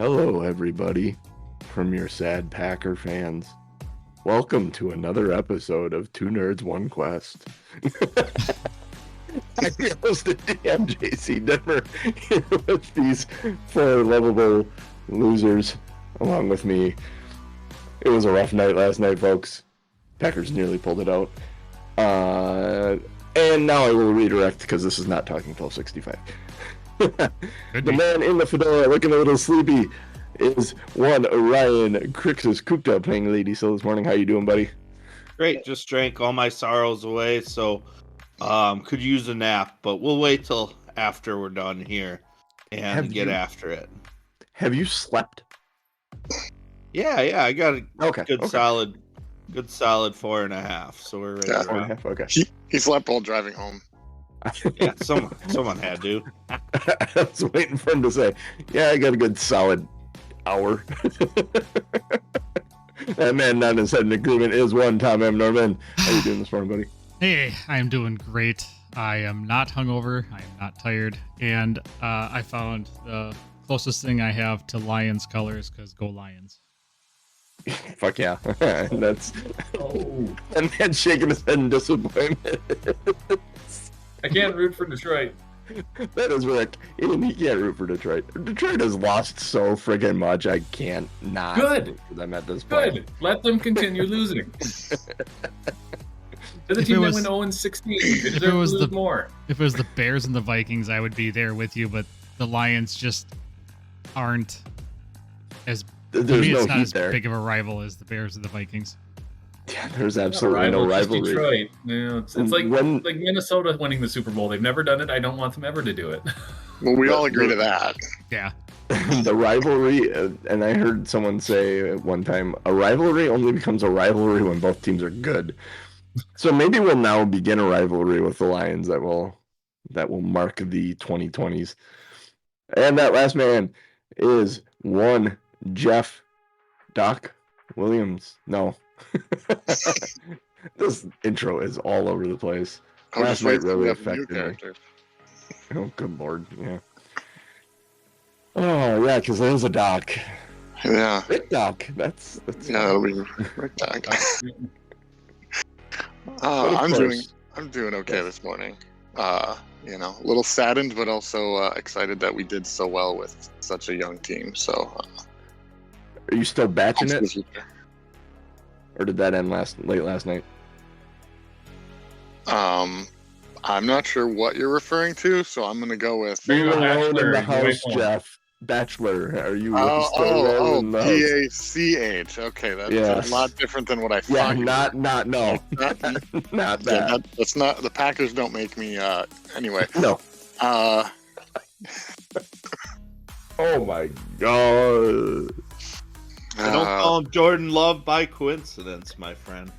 Hello, everybody, from your sad Packer fans. Welcome to another episode of Two Nerds, One Quest. I'm your host, JC Denver, here with these four lovable losers along with me. It was a rough night last night, folks. Packers nearly pulled it out. And now I will redirect because this is not Talking 1265. The man in the fedora looking a little sleepy is one Ryan Crixus cooped up playing Lady Still this morning. How you doing, buddy? Great, just drank all my sorrows away, so could use a nap, but we'll wait till after we're done here and get after it. Have you slept? Yeah, I got a good solid 4.5, so we're ready. 4.5, okay. He slept while driving home. Yeah, someone had to. I was waiting for him to say, yeah, I got a good solid hour. That man not in an agreement is one Tom M. Norman. How you doing this morning, buddy? Hey, I am doing great. I am not hungover. I am not tired. And I found the closest thing I have to Lions colors, because go Lions. Fuck yeah. That's... Oh. And man shaking his head in disappointment. I can't root for Detroit. That is Rick. He can't root for Detroit. Detroit has lost so friggin' much. I can't not root for them at this point. Good. Let them continue losing. They're the team that went 0-16. They deserve to lose more. If it was the Bears and the Vikings, I would be there with you, but the Lions just aren't as... There's to me, no it's not heat as there. big of a rival as the Bears and the Vikings. Yeah, there's absolutely no rivalry. Detroit. No, it's like Minnesota winning the Super Bowl. They've never done it. I don't want them ever to do it. Well, we all agree to that. Yeah. The rivalry, and I heard someone say at one time, a rivalry only becomes a rivalry when both teams are good. So maybe we'll now begin a rivalry with the Lions that will mark the 2020s. And that last man is one Jeff Doc Williams. No. This intro is all over the place. Last night really affected me. Oh, good lord, yeah. Oh, yeah, because there's a Doc. Yeah. Rick Doc. That's yeah, that'll be Rick Doc. I'm doing okay this morning. A little saddened, but also excited that we did so well with such a young team. So, are you still batching it? Or did that end late last night? I'm not sure what you're referring to, so I'm going to go with... Being alone in the house, Jeff. Bachelor. Are you still in the house? P-A-C-H. Okay, that's a lot different than what I thought. Yeah, not that. That's not... The Packers don't make me... Anyway. No. Oh my god. I don't call him Jordan Love by coincidence, my friend.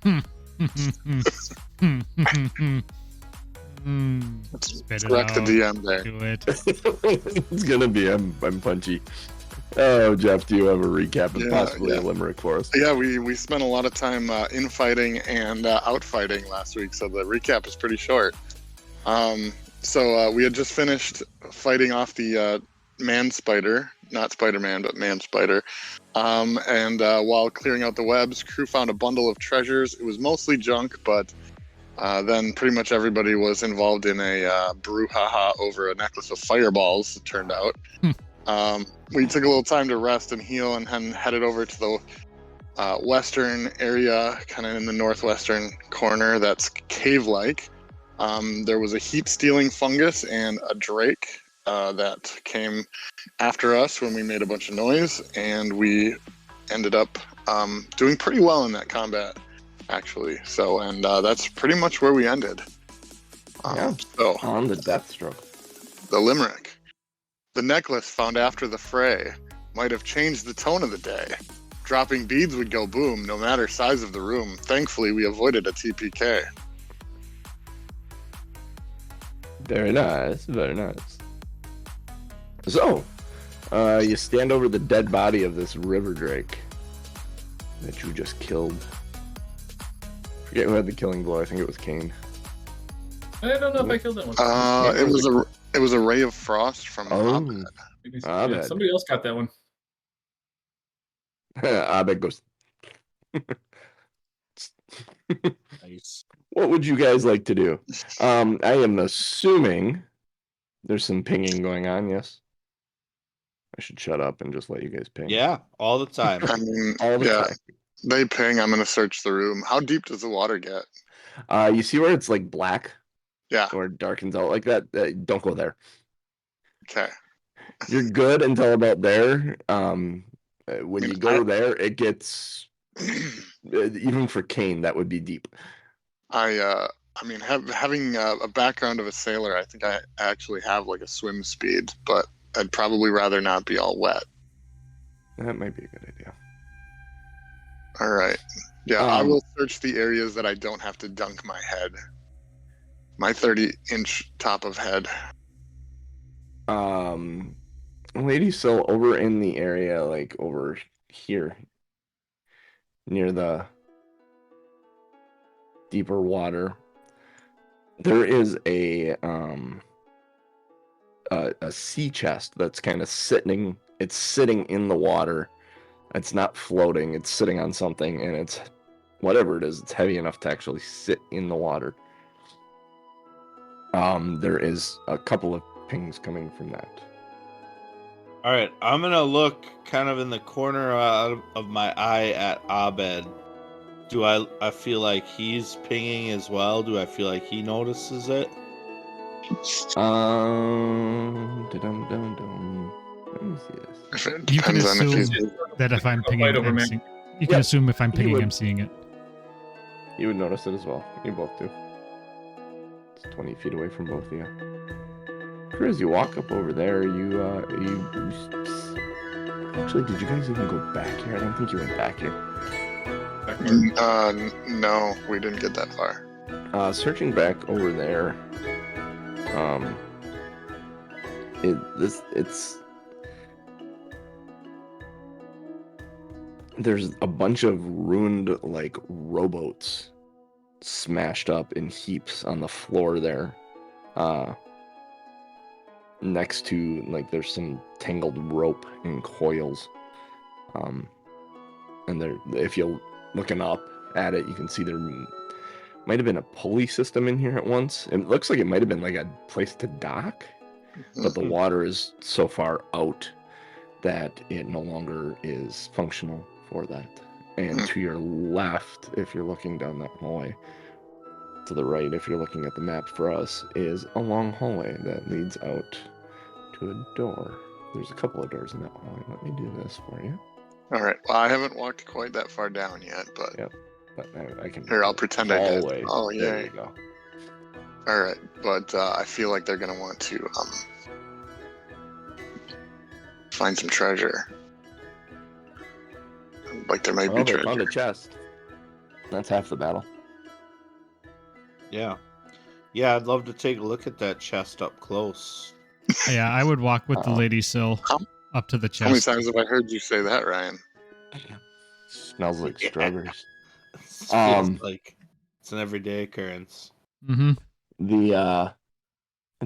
Correct the DM there. Do it. It's gonna be I'm punchy. Oh, Jeff, do you have a recap and possibly a limerick for us? Yeah, we spent a lot of time infighting and outfighting last week, so the recap is pretty short. So we had just finished fighting off the man spider. Not Spider-Man, but Man Spider. And while clearing out the webs, crew found a bundle of treasures. It was mostly junk, but then pretty much everybody was involved in a brouhaha over a necklace of fireballs, it turned out. We took a little time to rest and heal and then headed over to the western area, kind of in the northwestern corner that's cave-like. There was a heat-stealing fungus and a drake that came after us when we made a bunch of noise, and we ended up doing pretty well in that combat, actually. So, and that's pretty much where we ended. So on the death stroke. The limerick. The necklace found after the fray might have changed the tone of the day. Dropping beads would go boom, no matter size of the room. Thankfully, we avoided a T.P.K. Very nice, very nice. So, you stand over the dead body of this river drake that you just killed. Forget who had the killing blow. I think it was Kane. I don't know if I killed that one. It was a ray of frost from Yeah, somebody else got that one. Abed goes. Nice. What would you guys like to do? I am assuming there's some pinging going on. Yes. I should shut up and just let you guys ping. Yeah, all the time. I mean, All the time. They ping. I'm gonna search the room. How deep does the water get? You see where it's like black? Yeah. Or darkens out like that? Don't go there. Okay. You're good until about there. When you go there, it gets even for Kane, that would be deep. I mean, having a background of a sailor, I think I actually have like a swim speed, but I'd probably rather not be all wet. That might be a good idea. All right. Yeah, I will search the areas that I don't have to dunk my head. My 30-inch top of head. Lady still over in the area, like over here, near the deeper water. There is a sea chest that's kind of sitting. It's sitting in the water. It's not floating. It's sitting on something, and it's whatever it is. It's heavy enough to actually sit in the water. There is a couple of pings coming from that. All right, I'm gonna look kind of in the corner of my eye at Abed. Do I feel like he's pinging as well? Do I feel like he notices it? Let me see this. You can assume that if I'm pinging, you can assume if I'm pinging, I'm seeing it. You would notice it as well. You both do. It's 20 feet away from both of you. As you walk up over there, you actually, did you guys even go back here? I don't think you went back here. No, we didn't get that far. Searching back over there, there's a bunch of ruined like rowboats smashed up in heaps on the floor there. Next to, like, there's some tangled rope and coils. And there, if you're looking up at it, you can see there might have been a pulley system in here at once. It looks like it might have been like a place to dock, but the water is so far out that it no longer is functional for that. And to your left, if you're looking down that hallway, to the right, if you're looking at the map for us, is a long hallway that leads out to a door. There's a couple of doors in that hallway. Let me do this for you. All right. Well, I haven't walked quite that far down yet, but yep. But I can. Here, I'll pretend I did. Oh, yeah. There you go. All right, but I feel like they're gonna want to find some treasure. Like there might be treasure. They found a chest. That's half the battle. Yeah. Yeah, I'd love to take a look at that chest up close. Yeah, I would walk with the lady Syl up to the chest. How many times have I heard you say that, Ryan? Smells like strawberries. Feels like it's an everyday occurrence. Mm-hmm. The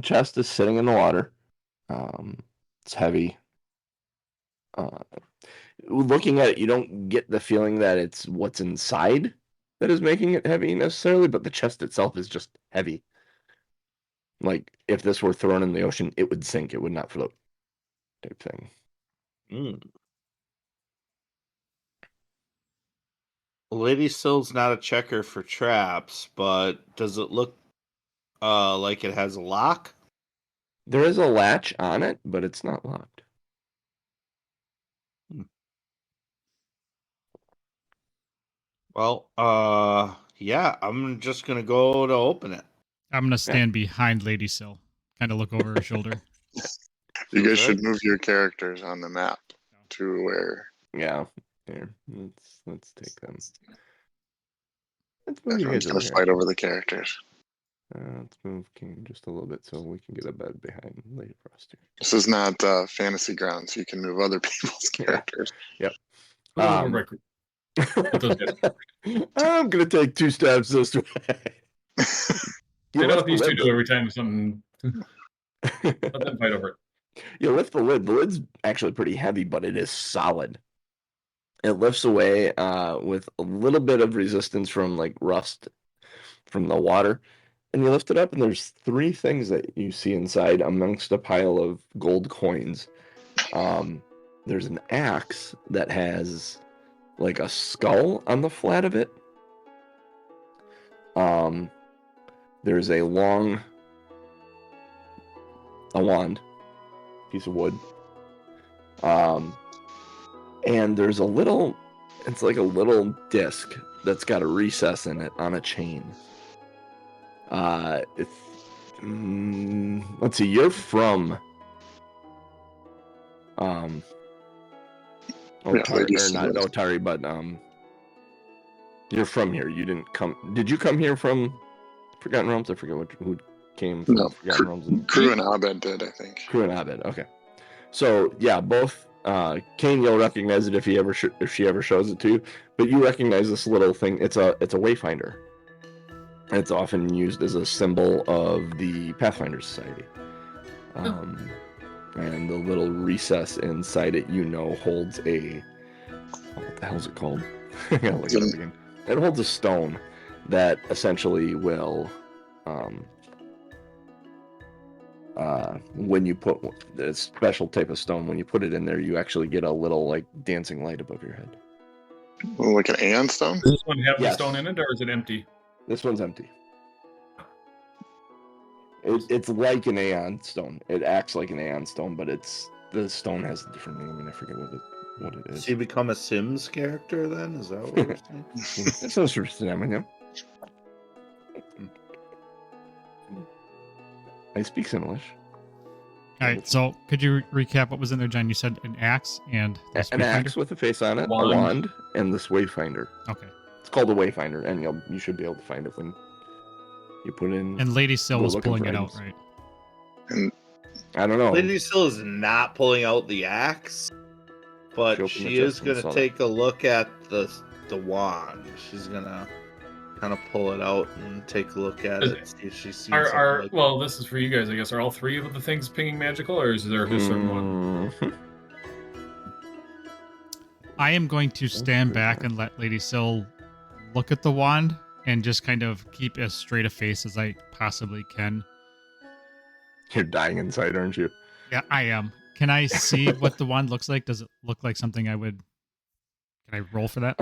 chest is sitting in the water. It's heavy. Looking at it, you don't get the feeling that it's what's inside that is making it heavy necessarily, but the chest itself is just heavy. Like, if this were thrown in the ocean, it would sink. It would not float. Type thing. Lady Syl's not a checker for traps, but does it look like it has a lock? There is a latch on it, but it's not locked. Well, yeah, I'm just gonna go to open it. I'm gonna stand behind Lady Syl, kind of look over her shoulder. You guys should move your characters on the map to where. Yeah. Here, let's take them. Everyone's gonna fight over the characters. Let's move King just a little bit so we can get a bed behind Lady Frost. This is not fantasy grounds. You can move other people's characters. Yep. I'm gonna take 2 steps this way. I know what these two do every time something. Let them fight over it. You lift the lid. The lid's actually pretty heavy, but it is solid. It lifts away with a little bit of resistance from like rust from the water. And you lift it up, and there's three things that you see inside amongst a pile of gold coins. There's an axe that has like a skull on the flat of it. There's a wand, piece of wood. And there's it's like a little disc that's got a recess in it on a chain. Let's see, you're from Otari, but you're from here. You didn't come. Did you come here from Forgotten Realms? I forget who came from Forgotten Realms. Crew and Abed did, I think. Crew and Abed. Okay. So yeah, both Kane, you'll recognize it if she ever shows it to you. But you recognize this little thing. It's a wayfinder. It's often used as a symbol of the Pathfinder Society. And the little recess inside it, holds what the hell's it called? I gotta look it up again. It holds a stone that essentially will, when you put a special type of stone, when you put it in there, you actually get a little like dancing light above your head. Like an Aeon stone? Does this one have the stone in it, or is it empty? This one's empty. It's like an Aeon stone. It acts like an Aeon stone, but the stone has a different name, and I forget what it is. So you become a Sims character then? Is that what you're saying? That's no sort of thing, yeah. I speak Simlish. All right, so could you recap what was in there, John? You said an axe and an axe with a face on it, a wand, and this wayfinder. Okay. It's called a wayfinder, and you should be able to find it when you put in. And Lady Syl was pulling it out, right? And I don't know. Lady Syl is not pulling out the axe, but she is going to take a look at the wand. She's going to kind of pull it out and take a look at it. See if she sees something. Well, this is for you guys, I guess. Are all three of the things pinging magical, or is there a certain one? I am going to stand back and let Lady Syl look at the wand and just kind of keep as straight a face as I possibly can. You're dying inside, aren't you? Yeah, I am. Can I see what the wand looks like? Does it look like something I would... Can I roll for that?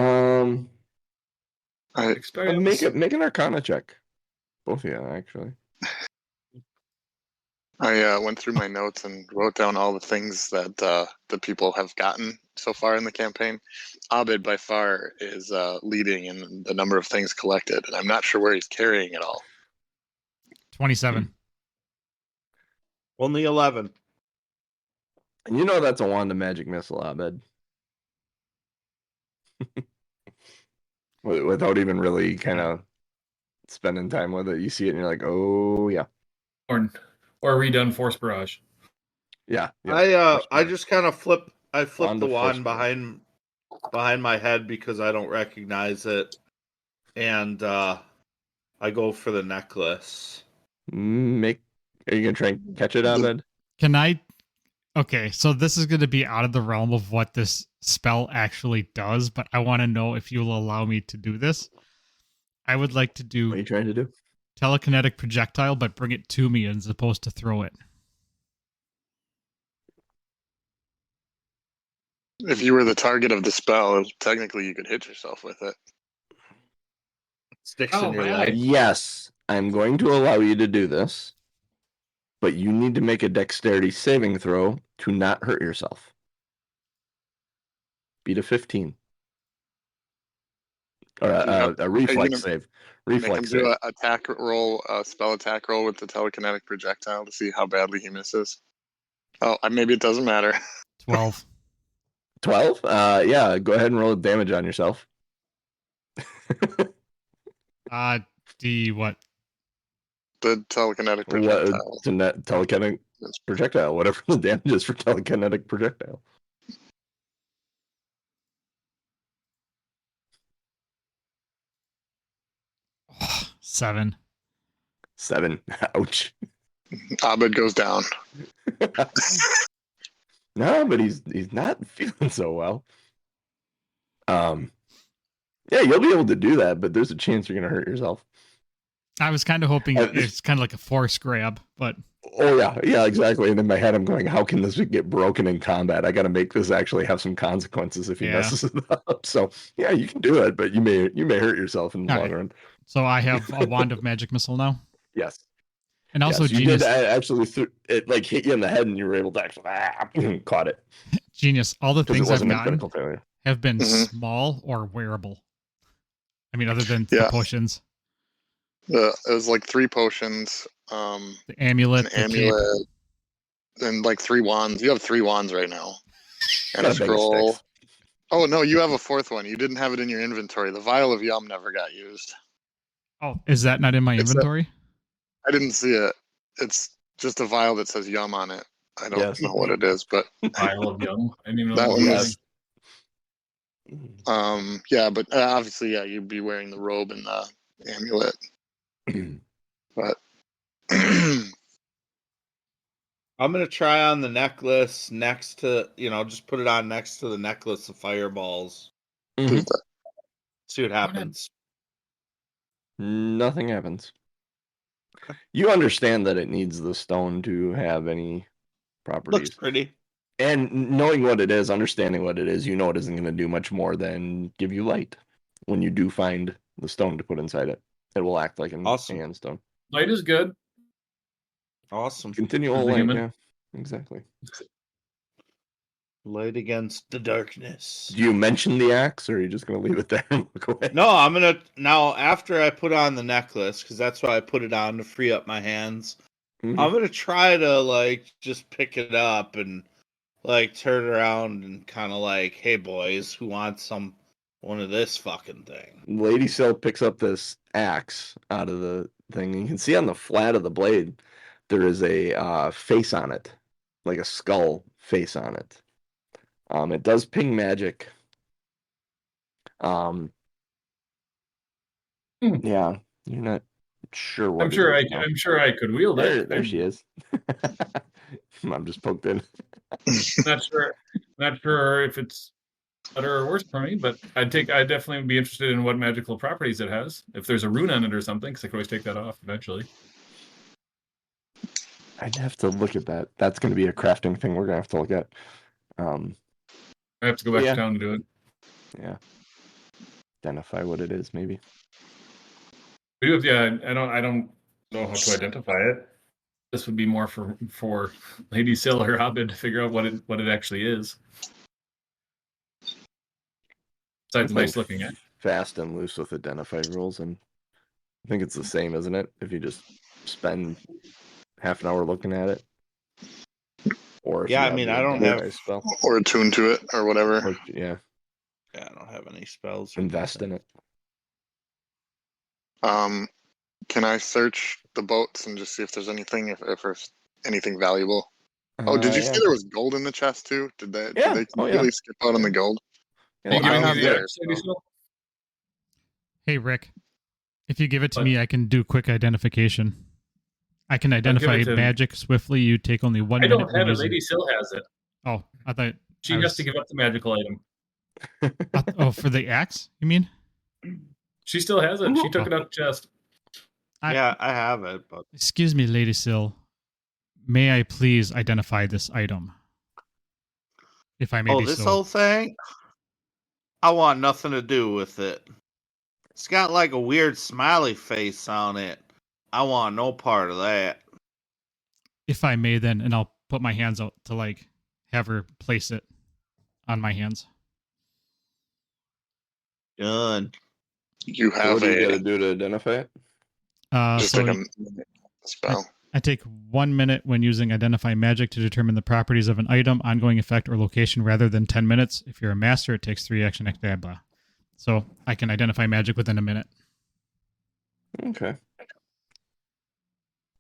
Make an Arcana check. Both of you, actually. I went through my notes and wrote down all the things that the people have gotten so far in the campaign. Abed, by far, is leading in the number of things collected, and I'm not sure where he's carrying it all. 27. Only 11. And that's a wand of magic missile, Abed. Without even really kind of spending time with it, you see it and you're like, oh yeah. Or redone Force Barrage. Yeah. I just kind of flip the wand behind my head because I don't recognize it, and I go for the necklace. Are you gonna try and catch it, Ahmed? Can I? Okay, so this is going to be out of the realm of what this spell actually does, but I want to know if you'll allow me to do this. I would like to do... What are you trying to do? Telekinetic projectile, but bring it to me as opposed to throw it. If you were the target of the spell, technically you could hit yourself with it. Sticks in your leg. Yes, I'm going to allow you to do this, but you need to make a dexterity saving throw to not hurt yourself. Beat a 15. Or a reflex save. Reflex save. Do an attack roll, a spell attack roll with the telekinetic projectile to see how badly he misses. Oh, maybe it doesn't matter. 12. 12? Yeah, go ahead and roll damage on yourself. What? The telekinetic projectile. Telekinetic projectile, whatever the damage is for telekinetic projectile. Oh, 7. 7. Ouch. Abed goes down. No, but he's not feeling so well. Yeah, you'll be able to do that, but there's a chance you're gonna hurt yourself. I was kind of hoping it's kind of like a force grab, but oh yeah, exactly. And in my head, I'm going, how can this get broken in combat? I got to make this actually have some consequences if he messes it up. So yeah, you can do it, but you may hurt yourself in the long run. So I have a wand of magic missile now. Yes. And also, yes, Genius. You did actually it like hit you in the head, and you were able to actually caught it. Genius. All the things I've gotten have been small or wearable. I mean, other than the potions. It was like 3 potions. The amulet, an amulet, and like 3 wands. You have 3 wands right now, and a scroll. Oh no, you have a 4th one. You didn't have it in your inventory. The vial of yum never got used. Oh, is that not in my inventory? I didn't see it. It's just a vial that says yum on it. I don't know what it is, but vial of yum. I didn't even know that one was. Yeah, but obviously, yeah, you'd be wearing the robe and the amulet. But I'm gonna try on the necklace next to, just put it on next to the necklace of fireballs. Mm-hmm. See what happens. Nothing happens. You understand that it needs the stone to have any properties. Looks pretty. And knowing what it is, understanding what it is, you know it isn't going to do much more than give you light. When you do find the stone to put inside it, it will act like an hand stone. Light is good. Awesome. Continual light, yeah. Exactly. Light against the darkness. Do you mention the axe, or are you just going to leave it there and look away? No, I'm going to... Now, after I put on the necklace, because that's why I put it on to free up my hands, I'm going to try to, just pick it up and, turn around and kind of hey, boys, who wants one of this fucking thing? Lady Syl picks up this axe out of the thing. You can see on the flat of the blade, there is a face on it, like a skull face on it. It does ping magic. Yeah, you're not sure what. I'm sure I could wield it. There she is. I'm just poked in. Not sure if it's better or worse for me, but I'd definitely be interested in what magical properties it has. If there's a rune on it or something, because I could always take that off eventually. I'd have to look at that. That's going to be a crafting thing we're going to have to look at. I have to go back to town to do it. Yeah. Identify what it is, maybe. I don't know how to identify it. This would be more for Lady Syl or Abed to figure out what it actually is. Besides nice looking at. Fast and loose with identify rules, and I think it's the same, isn't it? If you just spend half an hour looking at it. Or I don't have a spell. Or attune to it or whatever. Yeah, I don't have any spells. Invest in it. Can I search the boats and just see if there's anything, if there's anything valuable? Oh, did you see there was gold in the chest too? Did they completely skip out on the gold? Yeah, hey Rick, if you give it to me, I can do quick identification. I can identify magic swiftly. You take only 1 minute. I don't have it. Lady Syl has it. Oh, I thought she has to give up the magical item. For the axe, you mean? She still has it. She took it out the chest. I have it, but excuse me, Lady Syl. May I please identify this item? If I may be so. Oh, this whole thing? I want nothing to do with it. It's got a weird smiley face on it. I want no part of that. If I may, then, and I'll put my hands out to have her place it on my hands. Done. You have what do you got to do to identify it? Just a spell. I take 1 minute when using identify magic to determine the properties of an item, ongoing effect, or location rather than 10 minutes. If you're a master, it takes 3 action. Blah. So I can identify magic within a minute. Okay.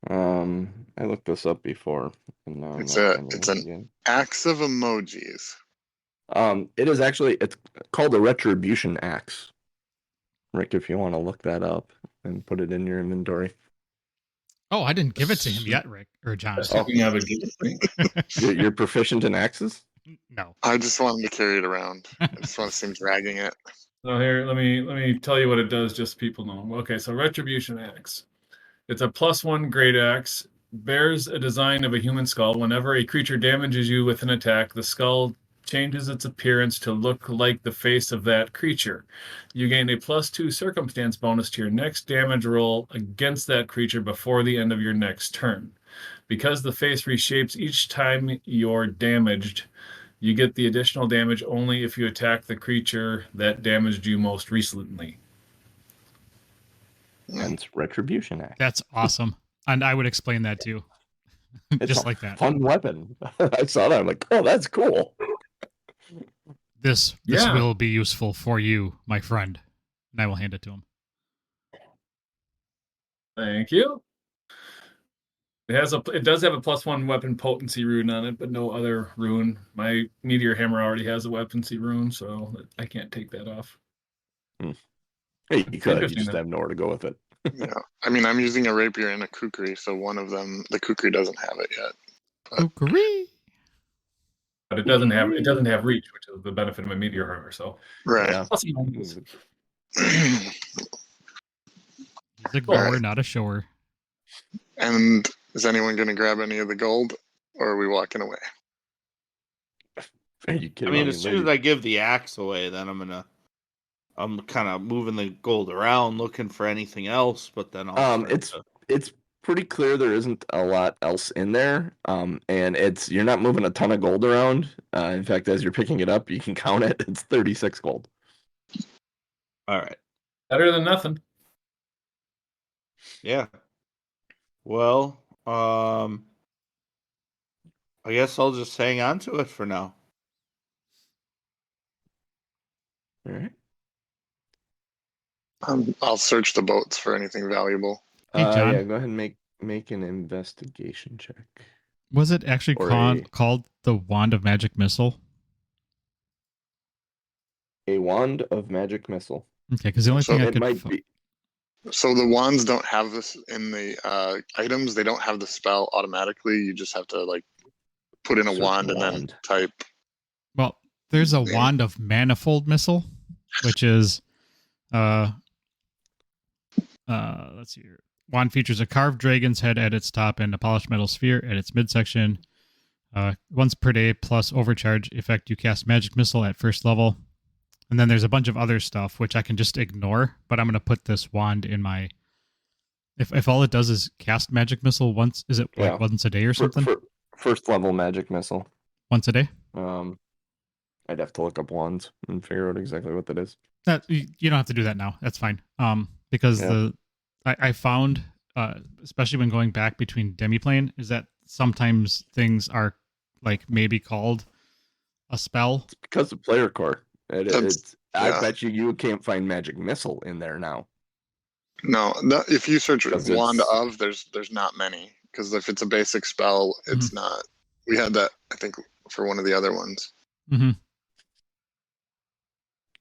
I looked this up before. And now it's an axe of emojis. It is actually, it's called a retribution axe. Rick, if you want to look that up and put it in your inventory. Oh, I didn't give it to him yet, Rick or John. Speaking of it, You're proficient in axes? No. I just want him to carry it around. I just want to see him dragging it. so here, let me tell you what it does, just so people know. Okay, so Retribution Axe. It's a +1 great axe. Bears a design of a human skull. Whenever a creature damages you with an attack, the skull changes its appearance to look like the face of that creature. You gain a +2 circumstance bonus to your next damage roll against that creature before the end of your next turn. Because the face reshapes each time you're damaged, you get the additional damage only if you attack the creature that damaged you most recently. Hence Retribution Act. That's awesome. And I would explain that too. It's Just a like that. fun weapon. I saw that. I'm like, oh, that's cool. This Yeah. will be useful for you, my friend. And I will hand it to him. Thank you. It does have a +1 weapon potency rune on it, but no other rune. My meteor hammer already has a weaponcy rune, so I can't take that off. Hey, you could. You Interesting, just though. have nowhere to go with it. Yeah. I mean, I'm using a rapier and a kukri, so one of them, the kukri doesn't have it yet. Kukri. But it doesn't have reach, which is the benefit of a meteor hammer. So Right. Yeah. plus and minus. He's a grower, not a shower. And is anyone going to grab any of the gold, or are we walking away? Are you I kidding mean, me? as soon as I give the axe away, then I'm kind of moving the gold around, looking for anything else. But then I'll It's pretty clear there isn't a lot else in there. And you're not moving a ton of gold around. In fact, as you're picking it up, you can count it. It's 36 gold. all right. Better than nothing. Yeah. Well, I guess I'll just hang on to it for now. All right. I'll search the boats for anything valuable. Hey, John. Yeah, go ahead and make an investigation check. Was it actually Or called the Wand of Magic Missile? A wand of magic missile. Okay, because the only So thing I It could might be. So the wands don't have this in the items. They don't have the spell automatically. You just have to like put in a Search wand and then wand. type. Well, there's a Yeah. Wand of Manifold Missile, which is let's see here. Wand features a carved dragon's head at its top and a polished metal sphere at its midsection. Once per day plus overcharge effect, you cast Magic Missile at first level. And then there's a bunch of other stuff which I can just ignore, but I'm going to put this wand in my. If all it does is cast Magic Missile once, is it like once a day or something? First level magic missile. Once a day? I'd have to look up wands and figure out exactly what that is. You don't have to do that now. That's fine. Because I found, especially when going back between demiplane, is that sometimes things are like maybe called a spell. It's because of player core. I yeah. bet you can't find magic missile in there now. No, if you search 'Cause wand it's- of, there's not many, because if it's a basic spell, it's not. We had that, I think, for one of the other ones. Mm-hmm.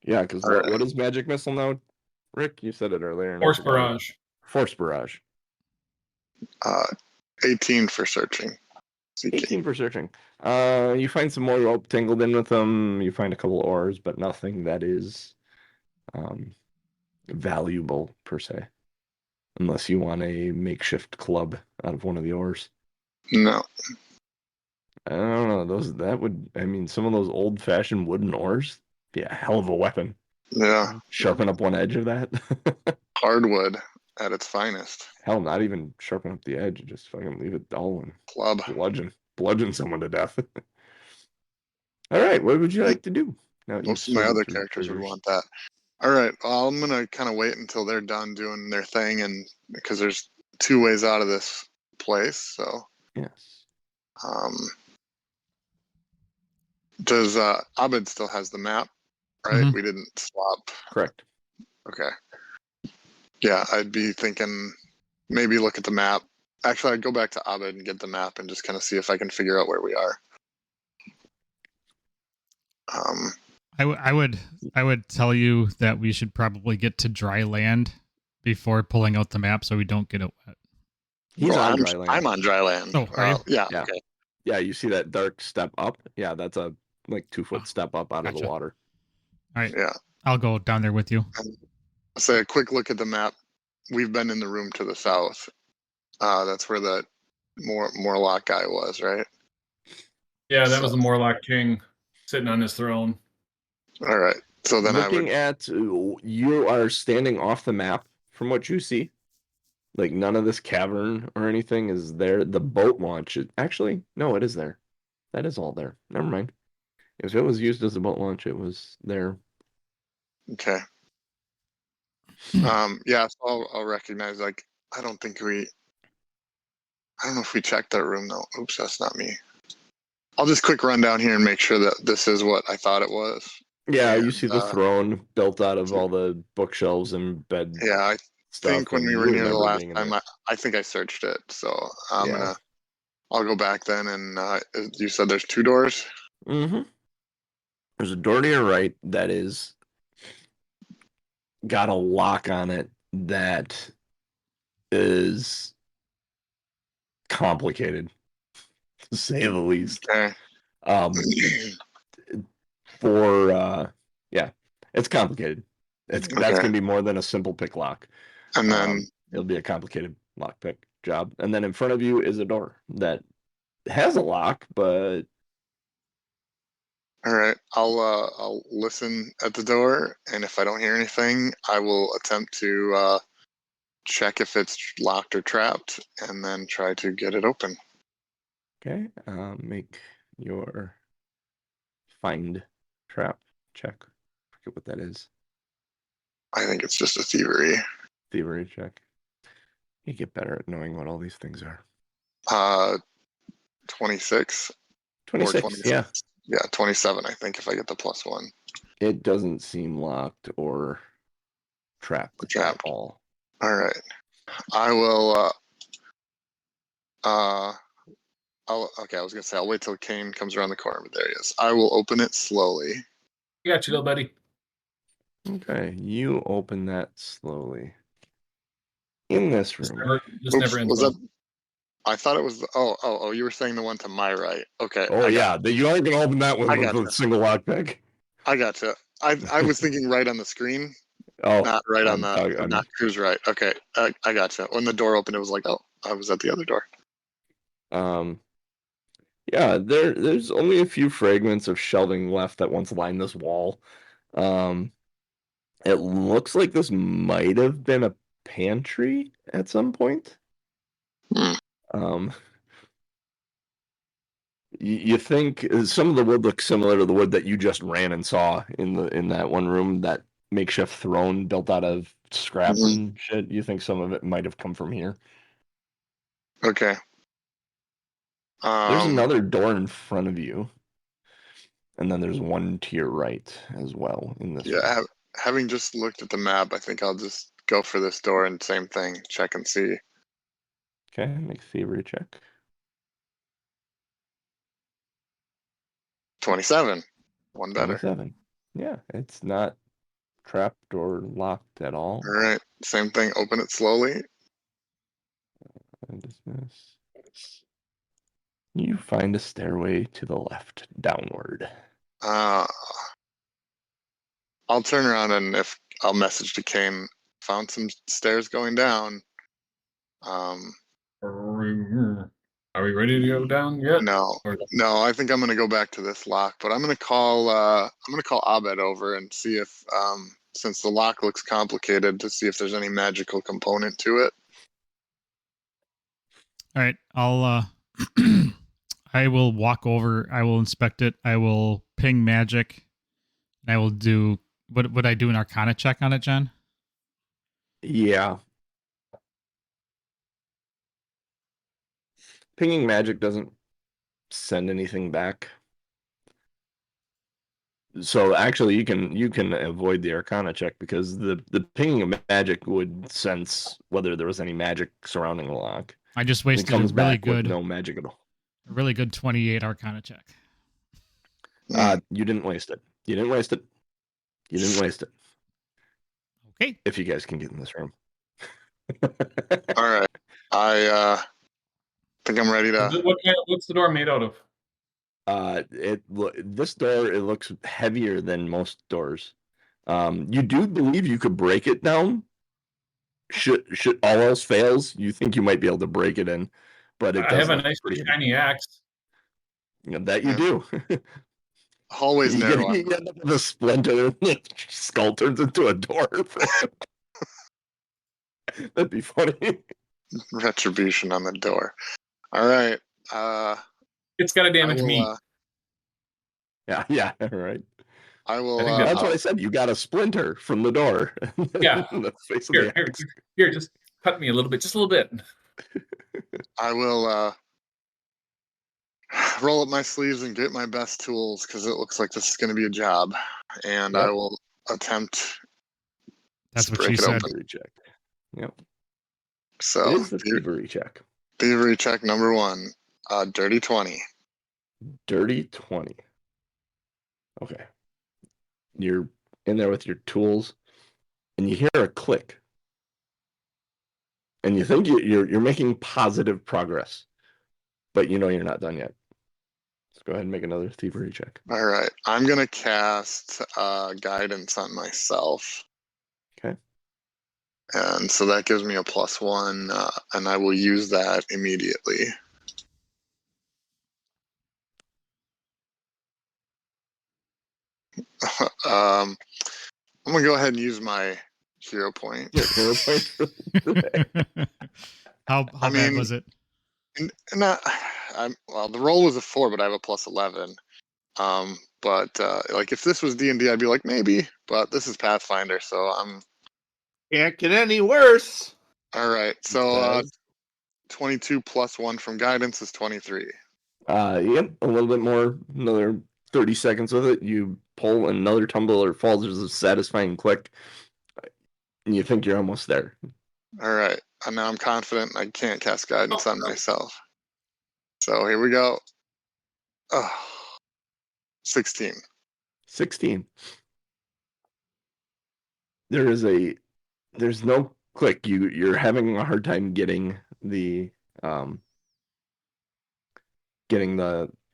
Yeah, because Alright. what is magic missile now? Rick, you said it earlier. and I Force forgot. barrage. Force barrage. 18 for searching. Seeking. 18 for searching. You find some more rope tangled in with them. You find a couple oars, but nothing that is valuable per se. Unless you want a makeshift club out of one of the oars. No. I don't know. Some of those old fashioned wooden oars, be a hell of a weapon. Yeah. Sharpen up one edge of that. Hardwood at its finest. Hell, not even sharpen up the edge. Just fucking leave it dull and Club. bludgeon someone to death. All right, what would you like to do? Now, Most of my other characters would want that. All right, well, I'm gonna kind of wait until they're done doing their thing, and because there's 2 ways out of this place. So, Yes. Does Abed still has the map? Right, Mhm. we didn't swap. Correct. Okay. Yeah, I'd be thinking maybe look at the map. Actually, I'd go back to Abed and get the map and just kind of see if I can figure out where we are. I would tell you that we should probably get to dry land before pulling out the map so we don't get it wet. He's Well, on dry land. I'm on dry land. Oh, are you? Yeah. Yeah. Okay. Yeah, you see that dark step up? Yeah, that's a like 2-foot Oh, step up out of the gotcha. water. All right. Yeah. I'll go down there with you. So a quick look at the map. We've been in the room to the south. That's where the Morlock guy was, right? Yeah, that was the Morlock King sitting on his throne. All right. So then Looking at, you are standing off the map from what you see. Like none of this cavern or anything is there. The boat launch, actually, no, it is there. That is all there. Never mind. If it was used as a boat launch, it was there. Okay. Yeah, so I'll recognize, like, I don't know if we checked that room though. Oops, that's not me. I'll just quick run down here and make sure that this is what I thought it was. Yeah, you And, see the throne built out of all the bookshelves and bed Yeah, I stuff. think when and we you were here the remember last being in time, there. I think I searched it. So Yeah. I'll go back then. And you said there's 2 doors? Mm-hmm. There's a door to your right that is got a lock on it that is complicated, to say the least. Okay. Yeah, it's complicated. That's Okay. gonna be more than a simple pick lock. And then It'll be a complicated lock pick job. And then in front of you is a door that has a lock, but all right, I'll listen at the door, and if I don't hear anything, I will attempt to check if it's locked or trapped, and then try to get it open. okay. Make your find trap check. Forget what that is. I think it's just a thievery check. You get better at knowing what all these things are. 26. 26. Yeah. Yeah, 27. I think if I get the +1. It doesn't seem locked or trapped at all. All right. I will. Okay, I was gonna say I'll wait till Kane comes around the corner, but there he is. I will open it slowly. You got you, little buddy. Okay, you open that slowly. In this room. This never ends. Was that? I thought it was. Oh! You were saying the one to my right. Okay. Oh yeah, you aren't gonna open that one with a single lockpick. I gotcha. I was thinking right on the screen. Oh, not right on the not Crew's right. Okay, I gotcha. When the door opened, it was like, oh, I was at the other door. Yeah, there's only a few fragments of shelving left that once lined this wall. It looks like this might have been a pantry at some point. You think some of the wood looks similar to the wood that you just ran and saw in that one room, that makeshift throne built out of scrap and shit. You think some of it might have come from here? Okay. There's another door in front of you, and then there's one to your right as well in this. Yeah, having just looked at the map, I think I'll just go for this door and same thing, check and see. Okay, make thievery check. 27. One better. 27. Yeah, it's not trapped or locked at all. All right, same thing. Open it slowly. Dismiss. You find a stairway to the left, downward. I'll turn around and if I'll message to Kane. Found some stairs going down. Are we ready to go down yet? No. I think I'm gonna go back to this lock, but I'm gonna call Abed over and see if since the lock looks complicated, to see if there's any magical component to it. All right, I'll I will walk over. I will inspect it. I will ping magic. And I will do. Would I do an Arcana check on it, John? Yeah. Pinging magic doesn't send anything back. So actually, you can avoid the Arcana check because the pinging of magic would sense whether there was any magic surrounding the lock. I just wasted a really good, no magic at all. A really good 28 Arcana check. You didn't waste it. You didn't waste it. Okay. If you guys can get in this room. All right. I think I'm ready to. What's the door made out of? This door, it looks heavier than most doors. You do believe you could break it down. Should all else fails, you think you might be able to break it in, but it I does have a look nice pretty. shiny axe. That you do. Hallway's You narrow. end up with a splinter, and the skull turns into a door. That'd be funny. Retribution on the door. All right. It's got to I damage me. will. Yeah, right. I will. I think That's what I said. You got a splinter from the door. Yeah. In the face of the axe. Here, just cut me a little bit, just a little bit. I will roll up my sleeves and get my best tools because it looks like this is going to be a job, and I Yep. will attempt That's to what break she it said. open. Thievery check. Yep. So It is the thievery check. thievery check number 1, dirty 20. Dirty 20. Okay. You're in there with your tools, and you hear a click. And you think you're making positive progress, but you know you're not done yet. Let's go ahead and make another thievery check. All right, I'm gonna cast guidance on myself. Okay. And so that gives me a +1, and I will use that immediately. I'm gonna go ahead and use my hero point. Yeah, hero point. How bad mean, was it? Well, the roll was a 4, but I have a +11. But like if this was D&D, I'd be like maybe, but this is Pathfinder, so I'm. Can't get any worse. All right, so Says, 22 +1 from guidance is 23. yep, a little bit more, another 30 seconds with it. You pull another tumbler, falls. There's a satisfying click, and you think you're almost there. All right, and now I'm confident I can't cast guidance on myself. So here we go. Oh, 16. 16. There's no click. You're having a hard time getting the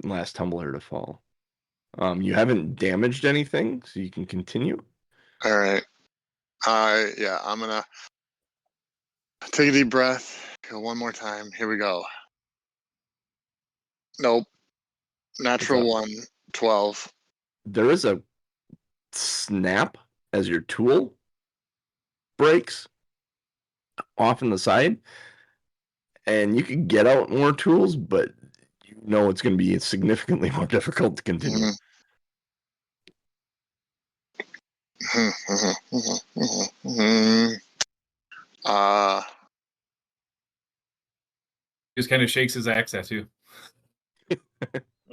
last tumbler to fall. You haven't damaged anything, so you can continue. All right. Yeah, I'm gonna take a deep breath. Go one more time. Here we go. Nope. Natural 1, 12. There is a snap as your tool breaks off in the side, and you can get out more tools, but you know it's going to be significantly more difficult to continue. Just kind of shakes his axe at you.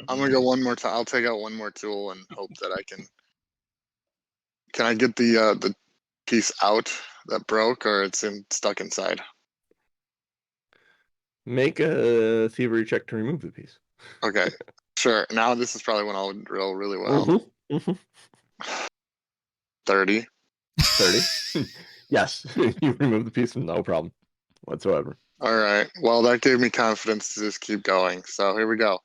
I'm gonna go one more time. I'll take out one more tool and hope that I can. Can I get the piece out that broke, or it's stuck inside? Make a thievery check to remove the piece. Okay, sure. Now this is probably when I'll roll really well. 30. 30. Yes, you remove the piece, no problem whatsoever. All right. Well, that gave me confidence to just keep going. So here we go.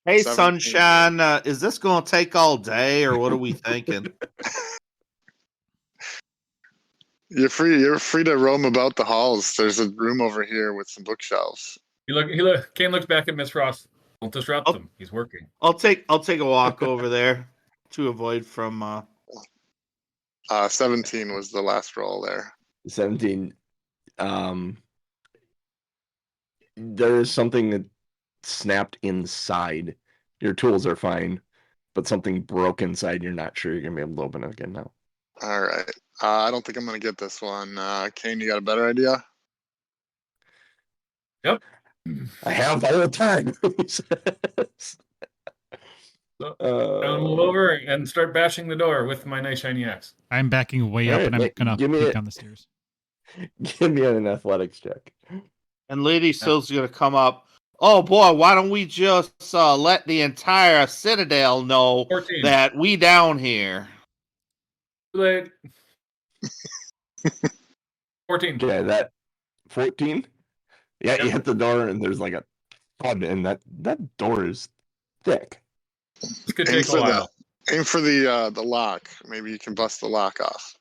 Hey, 17. Sunshine, is this going to take all day, or what are we thinking? You're free to roam about the halls. There's a room over here with some bookshelves. Kane looks back at Miss Ross. Don't disrupt him. He's working. I'll take a walk over there to avoid from. 17 was the last roll there. 17. There is something that snapped inside. Your tools are fine, but something broke inside. You're not sure you're gonna be able to open it again now. All right. I don't think I'm gonna get this one. Kane, you got a better idea? Yep. I have all the time. So, I'll move over and start bashing the door with my nice shiny axe. I'm backing way up, Alright, and I'm gonna peek down the stairs. Give me an athletics check. And Lady Sil's going to come up. Oh boy, why don't we just let the entire Citadel know 14. that we down here? Too late. 14. Okay, that 14? Yeah, you Yep. hit the door and there's like a thud, and that door is thick. This could Aim take a for while. Aim for the lock. Maybe you can bust the lock off.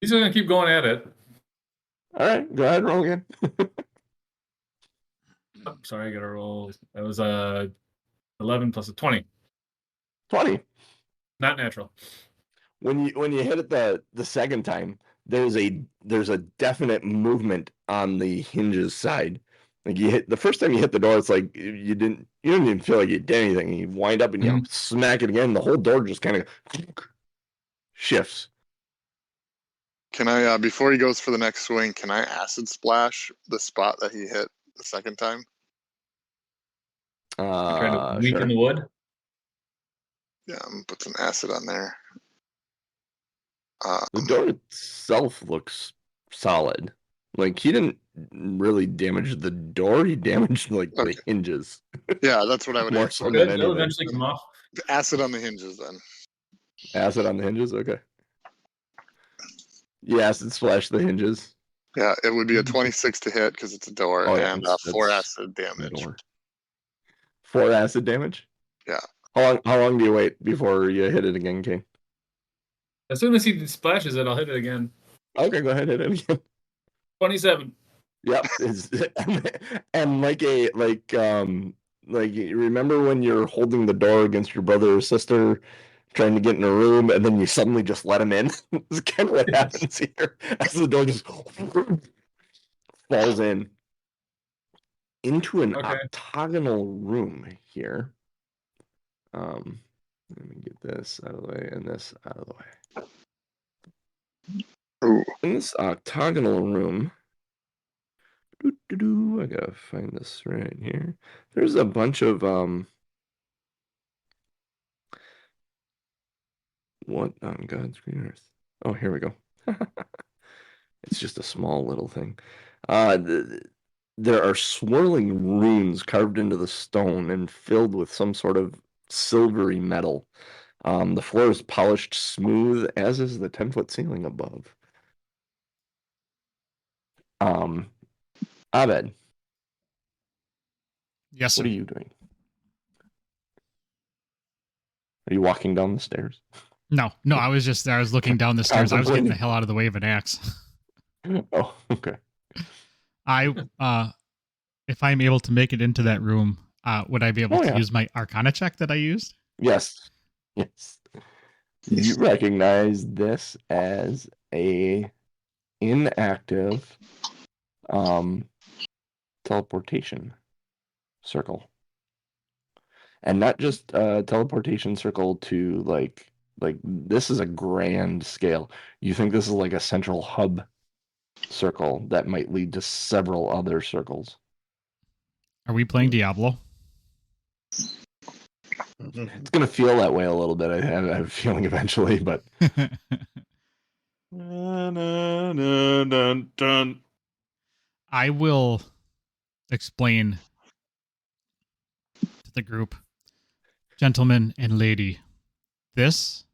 He's gonna keep going at it. All right, go ahead, roll again. Oh, sorry, I gotta roll. That was 11 plus a 20. 20. Not natural. When you hit it the second time, there's a definite movement on the hinges side. Like you hit the first time you hit the door, it's like you didn't even feel like you did anything. You wind up and you smack it again. The whole door just kind of shifts. Can I, before he goes for the next swing, can I acid splash the spot that he hit the second time? Trying to weaken Sure. the wood. Yeah, I'm gonna put some acid on there. The door itself looks solid. Like he didn't really damage the door; he damaged like the hinges. Yeah, that's what I would More aim so for. than Good. They'll anything. eventually come off. Acid on the hinges, then. Acid on the hinges. Okay. You acid splash the hinges. Yeah, it would be a 26 to hit because it's a door, Oh, yeah, and that's 4 acid damage. Door. 4 acid damage. Yeah. How long do you wait before you hit it again, Kane? As soon as he splashes it, I'll hit it again. Okay, go ahead, hit it again. 27. Yep. And like you remember when you're holding the door against your brother or sister trying to get in a room and then you suddenly just let him in? It's kind of what happens here as the door just falls in into an octagonal room here. Let me get this out of the way and this out of the way. Ooh. In this octagonal room, I gotta find this right here. There's a bunch of what on God's green earth? Oh, here we go. It's just a small little thing. There are swirling runes carved into the stone and filled with some sort of silvery metal. The floor is polished smooth, as is the 10-foot ceiling above. Abed. Yes, sir. What are you doing? Are you walking down the stairs? No, I was looking down the stairs. I was getting the hell out of the way of an axe. Oh, okay. If I'm able to make it into that room, would I be able to use my Arcana check that I used? Yes. You recognize this as a inactive teleportation circle. And not just a teleportation circle to like this is a grand scale. You think this is like a central hub circle that might lead to several other circles. Are we playing Diablo? It's gonna feel that way a little bit. I have a feeling eventually, but I will explain to the group, gentlemen and lady, this,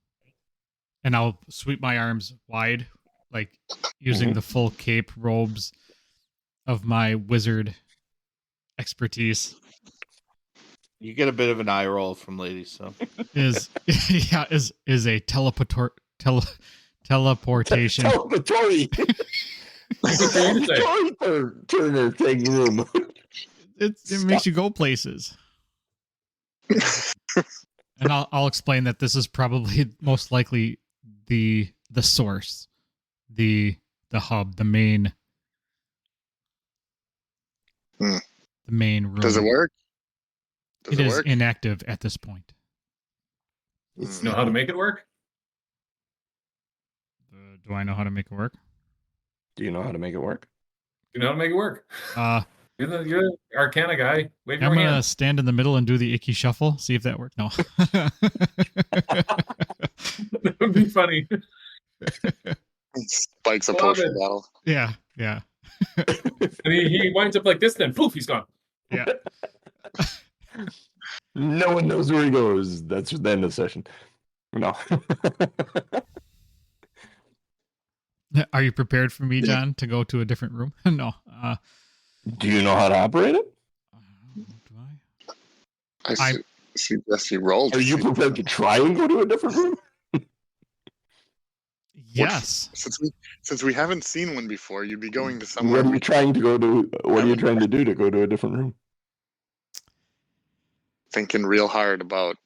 and I'll sweep my arms wide, like using the full cape robes of my wizard expertise. You get a bit of an eye roll from ladies, so is a teleportation. Teleportory turner thing room. It makes you go places. And I'll explain that this is probably most likely the source, the hub, the main the main room. Does it work? It is inactive at this point. You know how to make it work? Do I know how to make it work? Do you know how to make it work? You know how to make it work? You're the Arcana guy. Wave I'm your gonna hand. stand in the middle and do the icky shuffle. See if that works. No. That would be funny. Spikes a potion bottle. Yeah. And he winds up like this, then poof, he's gone. Yeah. No one knows where he goes. That's the end of the session. No. Are you prepared for me, John, to go to a different room? No. Do you know how to operate it? Do I? I suggest you roll. Are you prepared to try and go to a different room? Yes. Since we haven't seen one before, you'd be going to What somewhere. are you trying to go to? What are you trying to do to go to a different room? Thinking real hard about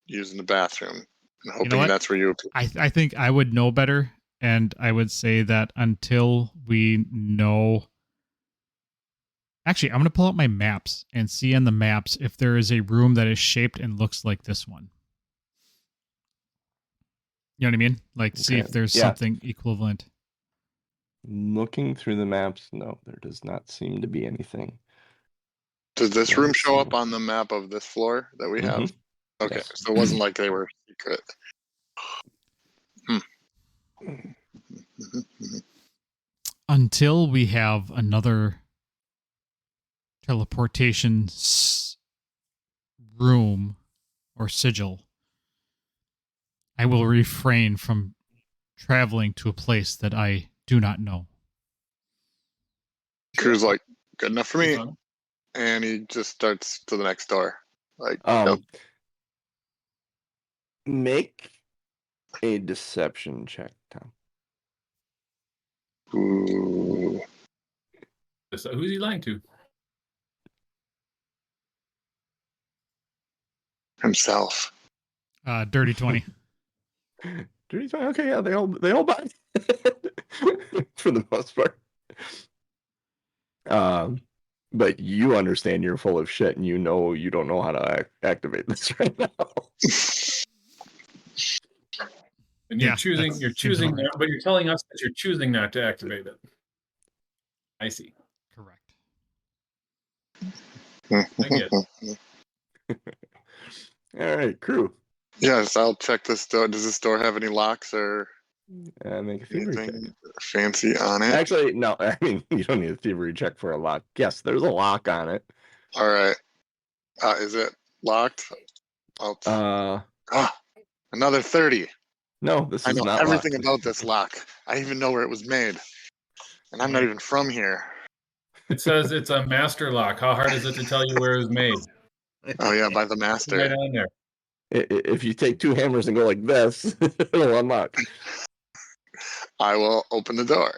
using the bathroom and hoping what? that's where you. I think I would know better, and I would say that until we know. Actually, I'm going to pull out my maps and see on the maps if there is a room that is shaped and looks like this one. You know what I mean? Like, see if there's something equivalent. Looking through the maps, no, there does not seem to be anything. Does this room show up on the map of this floor that we have? Okay, Yes. so it wasn't like they were secret. Until we have another teleportation room or sigil, I will refrain from traveling to a place that I do not know. Crew's like, good enough for me. And he just starts to the next door. Like, nope. Make a deception check, Tom. Ooh. So who's he lying to? Himself. Dirty 20. Dirty 20. Okay, yeah, they all buy for the most part. But you understand you're full of shit, and you know you don't know how to activate this right now. And you're choosing, but you're telling us that you're choosing not to activate it. I see. Correct. I get it. All right, crew. Yes, I'll check this door. Does this door have any locks or make a thievery check. anything fancy on it? Actually, no. I mean, you don't need a thievery check for a lock. Yes, there's a lock on it. All right. Is it locked? Another 30. No, this I is know not everything locked. about this lock. I even know where it was made. And I'm not even from here. It says it's a master lock. How hard is it to tell you where it was made? Oh, yeah, by the master. Right on there. If you take 2 hammers and go like this, it'll unlock. I will open the door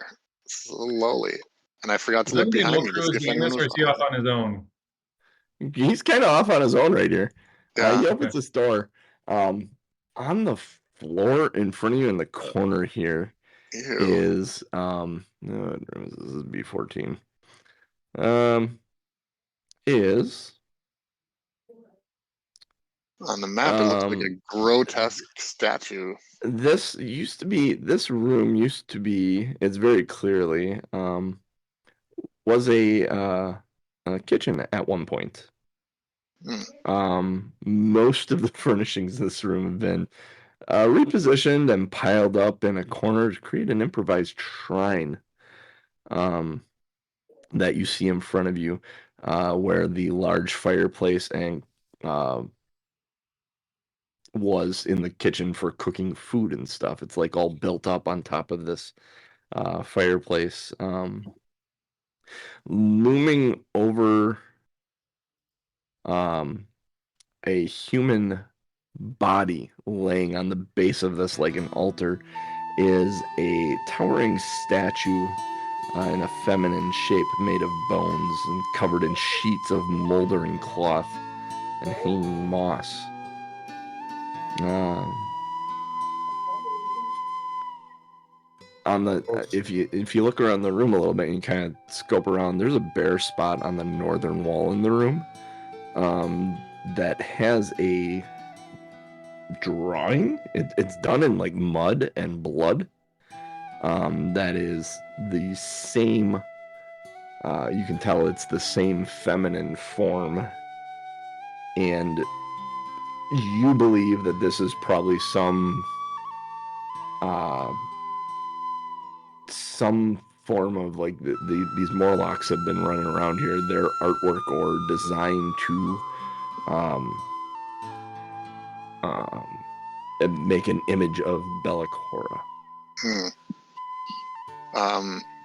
slowly. And I forgot to look behind me. Or is he off on his own? He's kind of off on his own right here. Yeah. He opens this door. On the floor in front of you in the corner here is no, this is B14. Is on the map it looks like a grotesque statue. This room used to be, it's very clearly was a kitchen at one point. Most of the furnishings in this room have been repositioned and piled up in a corner to create an improvised shrine that you see in front of you, where the large fireplace and was in the kitchen for cooking food and stuff. It's like all built up on top of this fireplace. Looming over a human body laying on the base of this like an altar is a towering statue in a feminine shape made of bones and covered in sheets of moldering cloth and hanging moss. On the if you look around the room a little bit and you kind of scope around, there's a bare spot on the northern wall in the room that has a drawing. It's done in like mud and blood. That is the same. You can tell it's the same feminine form, and you believe that this is probably some form of like these Morlocks have been running around here. Their artwork or design to make an image of Bellicora.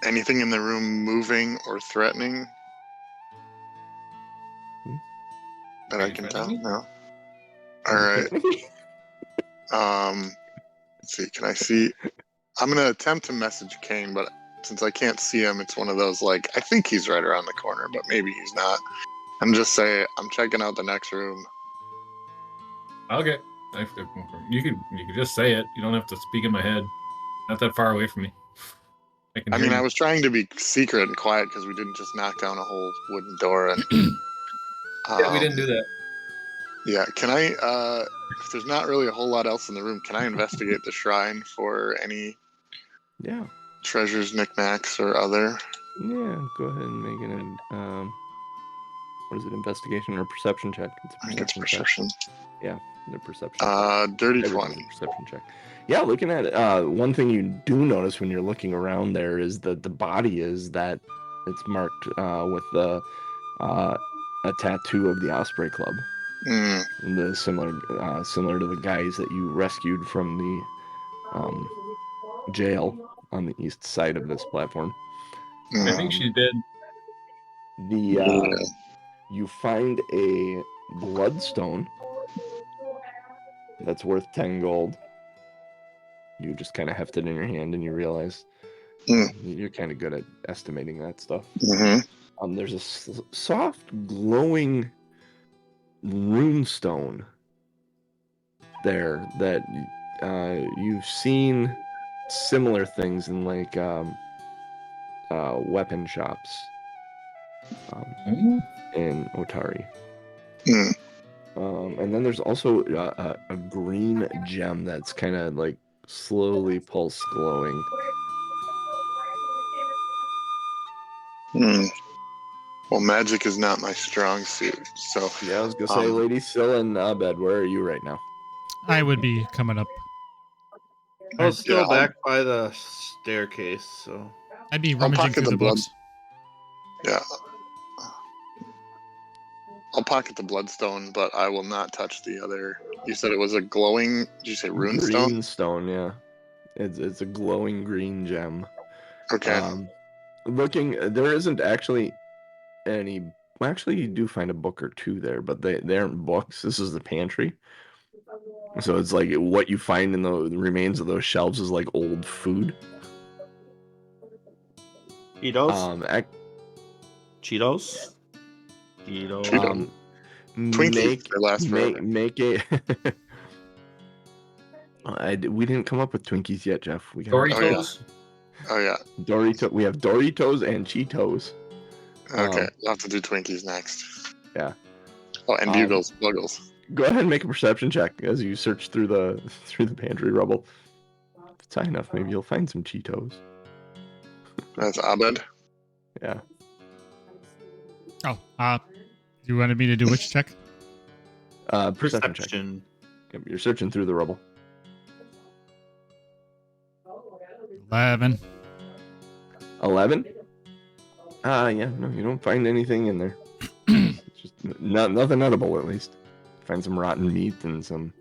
Anything in the room moving or threatening that Are I you can threatening tell? me? No. All right. Let's see. Can I see? I'm gonna attempt to message Kane, but since I can't see him, it's one of those like I think he's right around the corner, but maybe he's not. I'm just say I'm checking out the next room. Okay. You could just say it. You don't have to speak in my head. Not that far away from me. I can I hear mean, you. I was trying to be secret and quiet because we didn't just knock down a whole wooden door and. Yeah, we didn't do that. Yeah, can I? If there's not really a whole lot else in the room, can I investigate the shrine for any Yeah. treasures, knickknacks, or other? Yeah. Go ahead and make an what is it? Investigation or perception check? It's a I think it's perception check. perception. Yeah, the perception. Dirty Everything's 20. a perception check. Yeah, looking at it, one thing you do notice when you're looking around there is that the body is that it's marked with a tattoo of the Osprey Club. Mm, The similar to the guys that you rescued from the jail on the east side of this platform. I think she's dead. You find a bloodstone that's worth 10 gold. You just kind of heft it in your hand and you realize you're kind of good at estimating that stuff. Mm-hmm. There's a soft glowing rune stone there that you've seen similar things in like weapon shops in Otari. Mm. And then there's also a green gem that's kind of like slowly pulse glowing. Mm. Well, magic is not my strong suit, so Yeah, I was gonna say, Lady Sylla and Abed, where are you right now? I would be coming up. I was still Yeah, back by the staircase, so I'd be I'll rummaging pocket through the the blood. books. Yeah. I'll pocket the bloodstone, but I will not touch the other. You said it was a glowing. Did you say rune stone? Green stone, yeah. It's a glowing green gem. Okay. There isn't actually any. Well, actually, you do find a book or two there, but they aren't books. This is the pantry. So it's like what you find in the remains of those shelves is like old food. Cheetos. Cheetos. Twinkies. They last forever. Make a. We didn't come up with Twinkies yet, Jeff. We got Doritos. Oh yeah. Dorito. We have Doritos and Cheetos. Okay, we'll have to do Twinkies next. Yeah. Oh, and Buggles. Go ahead and make a perception check as you search through the pantry rubble. If it's high enough, maybe you'll find some Cheetos. That's Abed. Yeah. Oh, you wanted me to do which check? Perception check. Yep, you're searching through the rubble. 11. 11? Yeah, no, you don't find anything in there. It's just nothing edible, at least. Find some rotten meat and some.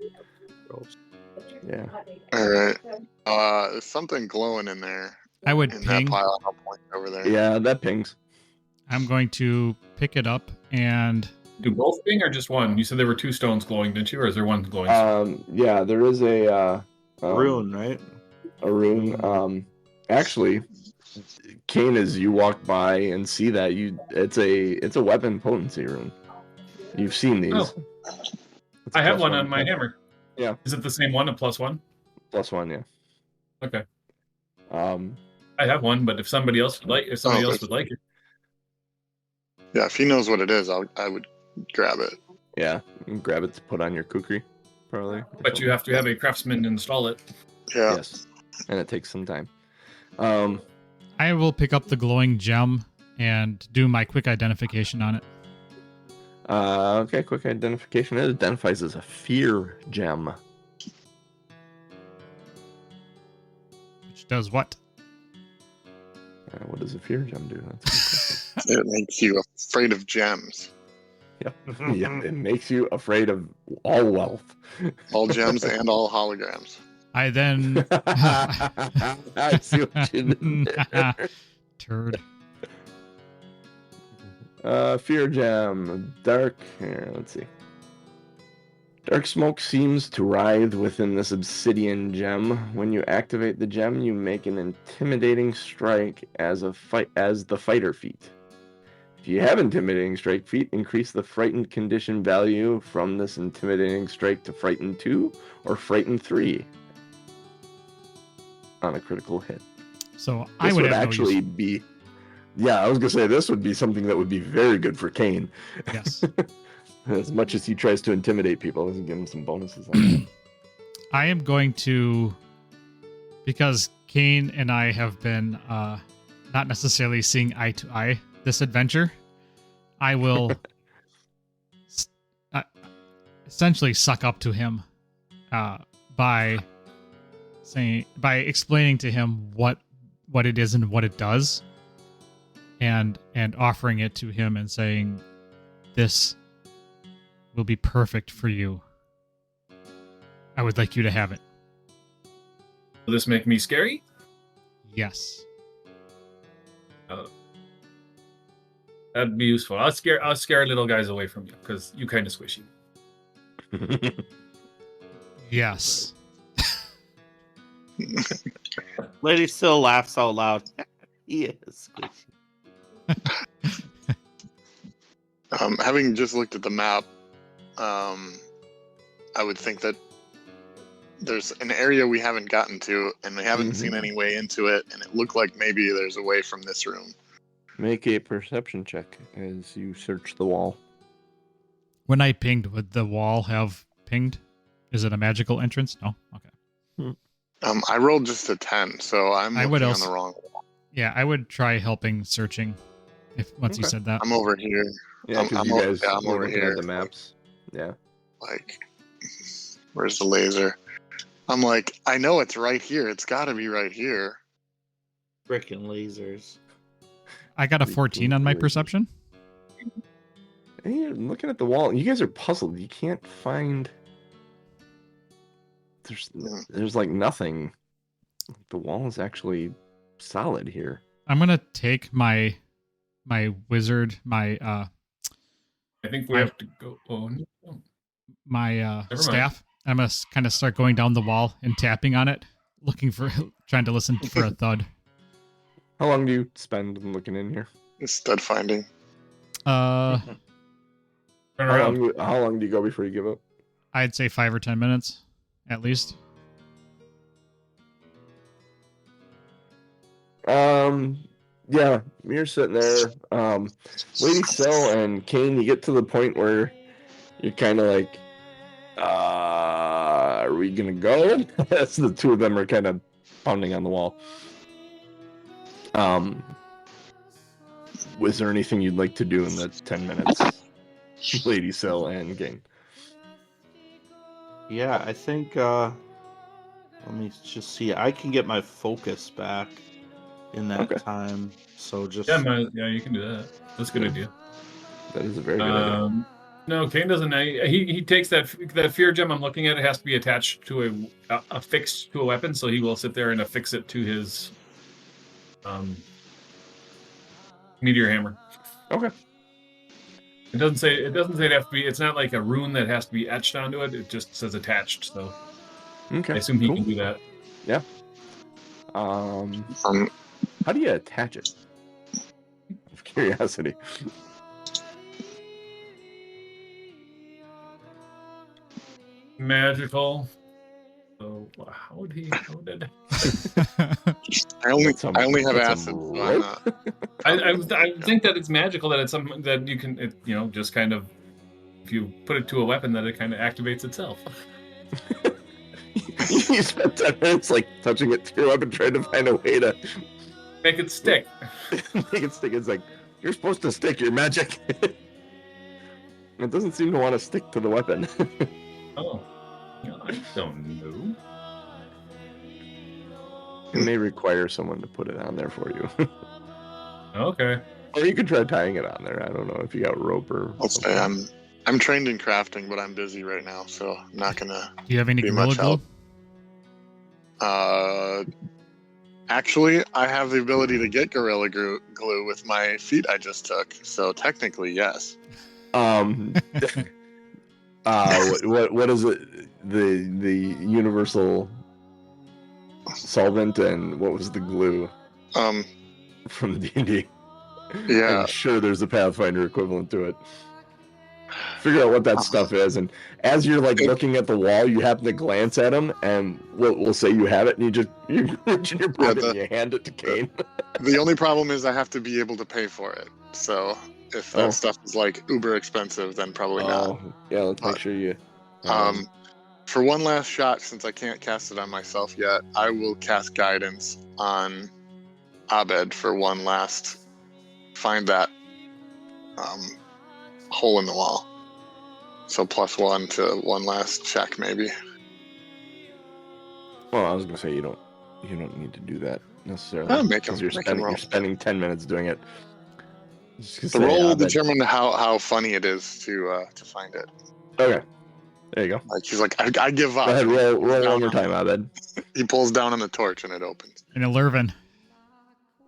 Yeah. All right. There's something glowing in there. I would in ping. that pile. I'll point over there. Yeah, that pings. I'm going to pick it up and. Do both ping or just one? You said there were two stones glowing, didn't you? Or is there one glowing? Yeah, there is a rune, right? A rune. Actually, Kane, as you walk by and see that, it's a weapon potency rune. You've seen these. Oh. I have one on my hammer. Yeah. Is it the same one, a +1? +1, yeah. Okay. I have one, but if somebody else would like it. Yeah, if he knows what it is, I would grab it. Yeah, grab it to put on your kukri, probably. But you have to have a craftsman install it. Yeah. Yes, and it takes some time. I will pick up the glowing gem and do my quick identification on it. Okay, quick identification. It identifies as a fear gem. Which does what? What does a fear gem do? That's a good question. It makes you afraid of gems. Yeah, it makes you afraid of all wealth. All gems and all holograms. I then I see what you did there. turd. Fear gem. Dark. Here, let's see. Dark smoke seems to writhe within this obsidian gem. When you activate the gem, you make an intimidating strike as the fighter feat. If you have intimidating strike feat, increase the frightened condition value from this intimidating strike to frightened 2 or frightened 3 on a critical hit. So This I would would have actually be. Yeah, I was gonna say this would be something that would be very good for Kane. Yes. As much as he tries to intimidate people, doesn't give him some bonuses on that. I am going to, because Kane and I have been not necessarily seeing eye to eye this adventure, I will essentially suck up to him by explaining to him what it is and what it does, and offering it to him and saying, this will be perfect for you. I would like you to have it. Will this make me scary? Yes. That'd be useful. I'll scare little guys away from you because you kind of squishy. Yes. Lady still laughs out loud. Yes. Having just looked at the map, I would think that there's an area we haven't gotten to, and we haven't seen any way into it, and it looked like maybe there's a way from this room. Make a perception check as you search the wall. When I pinged, would the wall have pinged? Is it a magical entrance? No? Okay. I rolled just a 10, so I'm looking on the wrong wall. Yeah, I would try helping searching once you said that. I'm over here. Yeah, because you guys I'm were over looking here. at the maps. Yeah. Like, where's the laser? I'm like, I know it's right here. It's got to be right here. Frickin' lasers. I got a 14 on my perception. Hey, I'm looking at the wall. You guys are puzzled. You can't find. There's like nothing. The wall is actually solid here. I'm gonna take my wizard, I think we have to go. Oh, no. my staff. I'm gonna kind of start going down the wall and tapping on it, trying to listen for a thud. How long do you spend looking in here? It's stud finding. Turn around. How long do you go before you give up? I'd say 5 or 10 minutes, at least. Yeah, you're sitting there. Lady Cell and Kane, you get to the point where you're kind of like, are we gonna go? As the two of them are kind of pounding on the wall. Was there anything you'd like to do in the 10 minutes? Lady Cell and Kane. Yeah, I think, let me just see. I can get my focus back in that time. So just... Yeah, you can do that. That's a good idea. That is a very good idea. No, Kane doesn't. He takes that fear gem I'm looking at. It has to be attached to affixed to a weapon, so he will sit there and affix it to his meteor hammer. Okay. It doesn't say it has to be. It's not like a rune that has to be etched onto it. It just says attached. So okay, I assume he can do that. Yeah. How do you attach it? Of curiosity. Magical. So how did? I only have acid. Why not? I think that it's magical, that it's something that you can, just kind of, if you put it to a weapon, that it kind of activates itself. You spent 10 minutes like touching it to your weapon, trying to find a way to make it stick. Make it stick. It's like, you're supposed to stick your magic. It doesn't seem to want to stick to the weapon. Oh, I don't know. It may require someone to put it on there for you. Okay. Or you could try tying it on there. I don't know if you got rope or. I'll say I'm trained in crafting, but I'm busy right now, so I'm not gonna. Do you have any be Gorilla much Glue? help. Actually, I have the ability to get Gorilla Glue with my feat I just took, so technically, yes. What is it? The universal solvent, and what was the glue from D&D? Yeah. I'm sure there's a Pathfinder equivalent to it. Figure out what that stuff is, and as you're like looking at the wall, you happen to glance at him, and we'll say you have it, and you reach in your pocket and you hand it to Kane. The only problem is I have to be able to pay for it. So if that stuff is like uber expensive, then probably not. Yeah, let's make sure you. For one last shot, since I can't cast it on myself yet, I will cast guidance on Abed for one last. Find that hole in the wall. So +1 to one last check, maybe. Well, I was gonna say you don't need to do that necessarily. I'll make him, you're spending 10 minutes doing it. The roll will determine how funny it is to find it. Okay, there you go. Like he's like, I give up. Go ahead, roll one more time, Abed. He pulls down on the torch and it opens. An 11.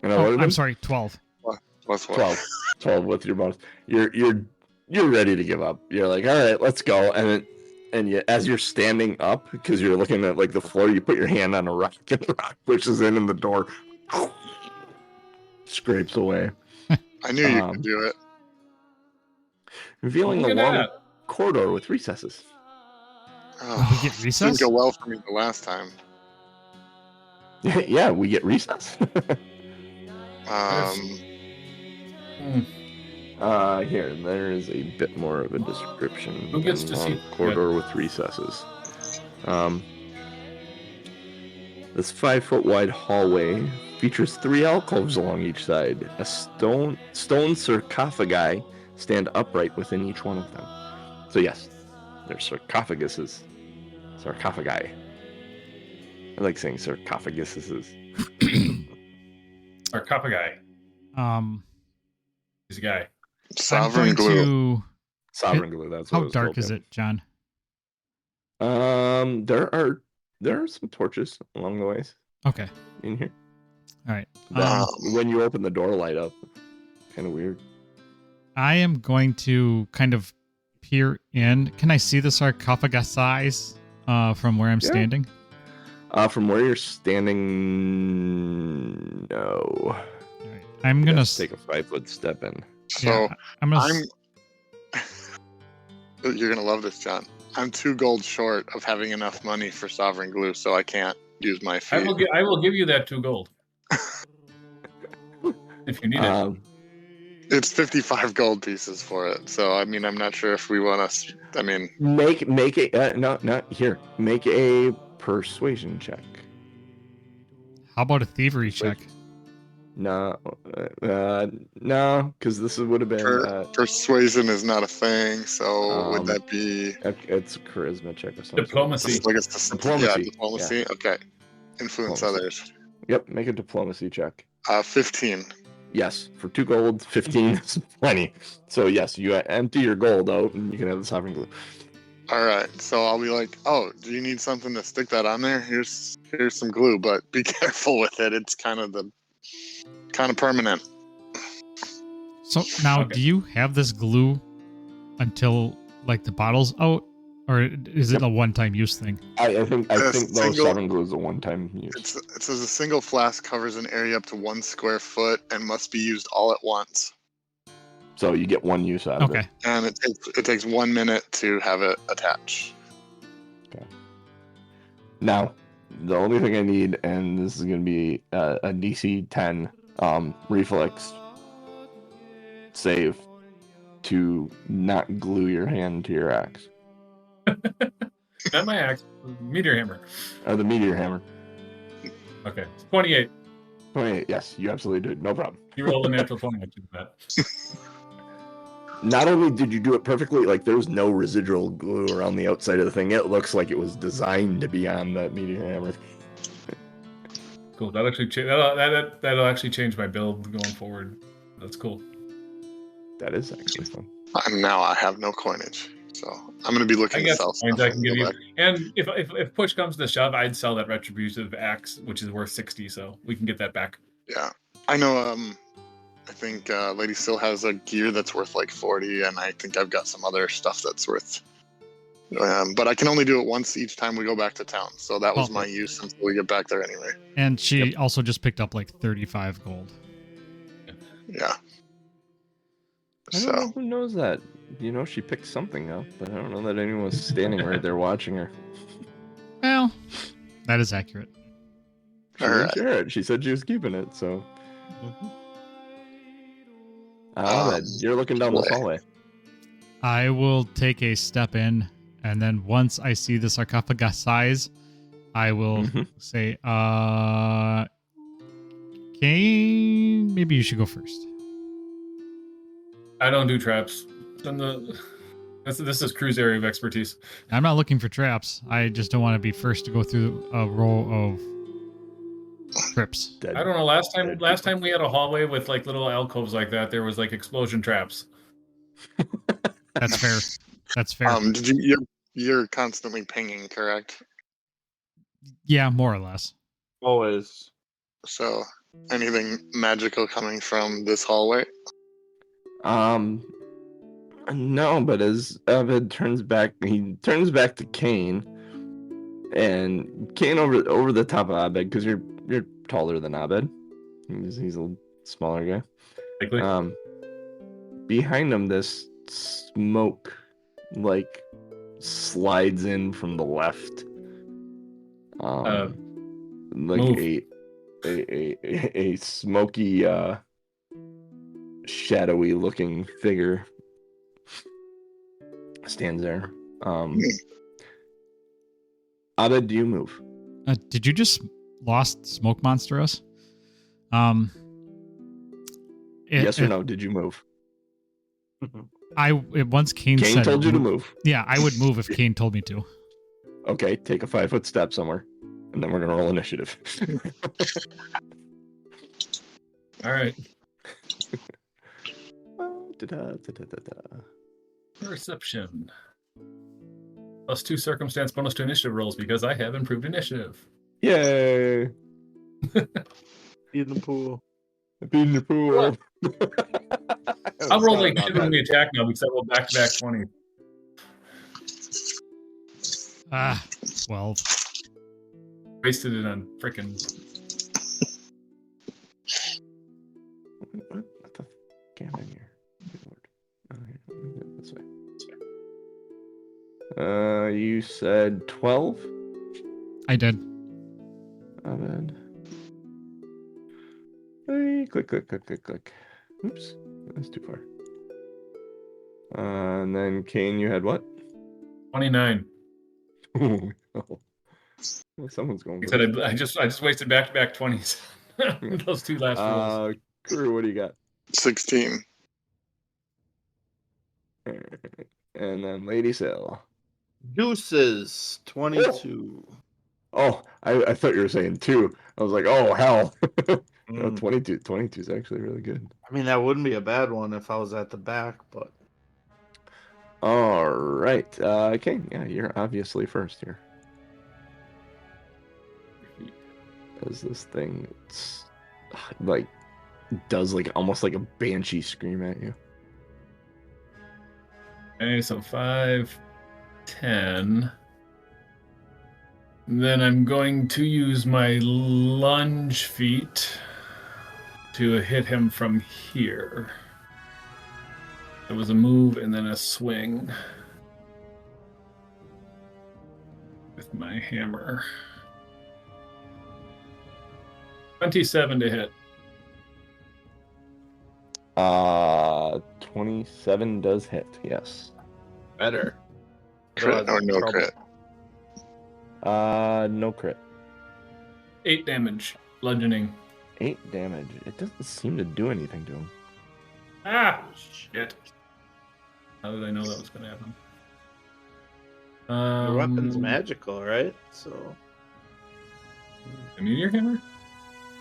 I'm sorry, 12. +1. 12 with your bonus. You're ready to give up. You're like, all right, let's go. And you, as you're standing up, because you're looking at like the floor, you put your hand on a rock, and the rock pushes in, and the door scrapes away. I knew you could do it. Revealing a long corridor with recesses. Oh, we get recess? Didn't go well for me the last time. Yeah, we get recess. Here, there is a bit more of a description. Who gets to see corridor with recesses? This 5-foot wide hallway features 3 alcoves along each side. A stone sarcophagi stand upright within each one of them. So yes, they're sarcophaguses. Sarcophagi. I like saying sarcophaguses. Sarcophagi. He's a guy. Sovereign glue. Sovereign glue. That's what how dark is it, John? There are some torches along the ways. Okay. In here. All right. When you open the door, light up. Kind of weird. I am going to kind of peer in. Can I see the sarcophagus size from where I'm standing? From where you're standing, no. All right. I'm gonna take a 5-foot step in. So you're gonna love this, John. I'm 2 gold short of having enough money for sovereign glue, so I can't use my fee. I will give you that 2 gold if you need it. It's 55 gold pieces for it, so I mean, I'm not sure if we want to. I mean, make a not here. Make a persuasion check. How about a thievery check? No, because this would have been persuasion is not a thing. So would that be? It's a charisma check or something. Diplomacy. Like it's diplomacy. Yeah, diplomacy. Yeah. Okay. Influence others. Yep. Make a diplomacy check. 15. Yes, for 2 gold, 15 is plenty. So yes, you empty your gold out, and you can have the sovereign glue. All right, so I'll be like, "Oh, do you need something to stick that on there? Here's some glue, but be careful with it. It's kind of permanent." So now, do you have this glue until like the bottle's out, or is it a one-time use thing? I think those sovereign glue is a one-time use. It says a single flask covers an area up to 1 square foot and must be used all at once. So you get 1 use out of it. And it takes 1 minute to have it attach. Okay. Now, the only thing I need, and this is going to be a DC 10 reflex save to not glue your hand to your axe. Not my axe, meteor hammer. The meteor hammer. Okay, 28. 28, yes, you absolutely did. No problem. You rolled a natural 20 to that. Not only did you do it perfectly, like there was no residual glue around the outside of the thing. It looks like it was designed to be on that meteor hammer. Cool. That'll actually change my build going forward. That's cool. That is actually fun. And now I have no coinage. So I'm going to be I looking to guess sell points stuff I can and give go you. back. And if push comes to shove, I'd sell that retributive axe, which is worth 60, so we can get that back. Yeah, I know. I think Lady still has a gear that's worth like 40, and I think I've got some other stuff that's worth. But I can only do it once each time we go back to town, so that was Oh. my use until we get back there anyway. And she also just picked up like 35 gold. Yeah. I don't know who knows that. You know, she picked something up, but I don't know that anyone was standing right there watching her. Well, that is accurate. She All didn't right. share it. She said she was keeping it, so. You're looking down this hallway. I will take a step in, and then once I see the sarcophagus size, I will say, Kane, maybe you should go first. I don't do traps. This is Crew's area of expertise. I'm not looking for traps. I just don't want to be first to go through a row of trips. Dead. I don't know. Last time we had a hallway with like little alcoves like that, there was like explosion traps. That's fair. That's fair. You're constantly pinging, correct? Yeah, more or less. Always. So anything magical coming from this hallway? No, but as Abed turns back to Kane, and Kane over the top of Abed, because you're taller than Abed. He's a smaller guy. Likely. Behind him, this smoke like slides in from the left. Like move. a smoky shadowy looking figure stands there. Abed, do you move? Did you just lost smoke monster us? Yes or no? Did you move? Once Kane Kane said told you to move. Yeah, I would move if Kane told me to. Okay, take a 5-foot step somewhere, and then we're gonna roll initiative. All right. Perception. +2 circumstance bonus to initiative rolls because I have improved initiative. Yay! In the pool. Be in the pool. I'll roll like shit when we attack now because I roll back-to-back 20. 12. Wasted it on frickin'. What the f*** am I here? Good lord. Oh, here, let me do it this way. You said 12? I did. Abed. Hey, click. Oops, that's too far. And then Kane, you had what? 29. Oh, well, someone's going. Like I said, I just wasted back-to-back 20s. Those two last rolls. Crew, what do you got? 16. And then Lady Sail. Deuces. 22. Oh, I thought you were saying 2. I was like, oh hell. No, 22. 22 is actually really good. I mean, that wouldn't be a bad one if I was at the back, but. All right, Kane. Yeah, you're obviously first here. As this thing, does almost like a banshee scream at you. Okay, so 5, 10. Then I'm going to use my lunge feat to hit him from here. It was a move and then a swing with my hammer. 27 to hit. 27 does hit. Yes. Better. Crit or no crit? No crit. 8 damage. Bludgeoning. 8 damage. It doesn't seem to do anything to him. Ah, shit. How did I know that was going to happen? Your weapon's magical, right? So. A meteor hammer?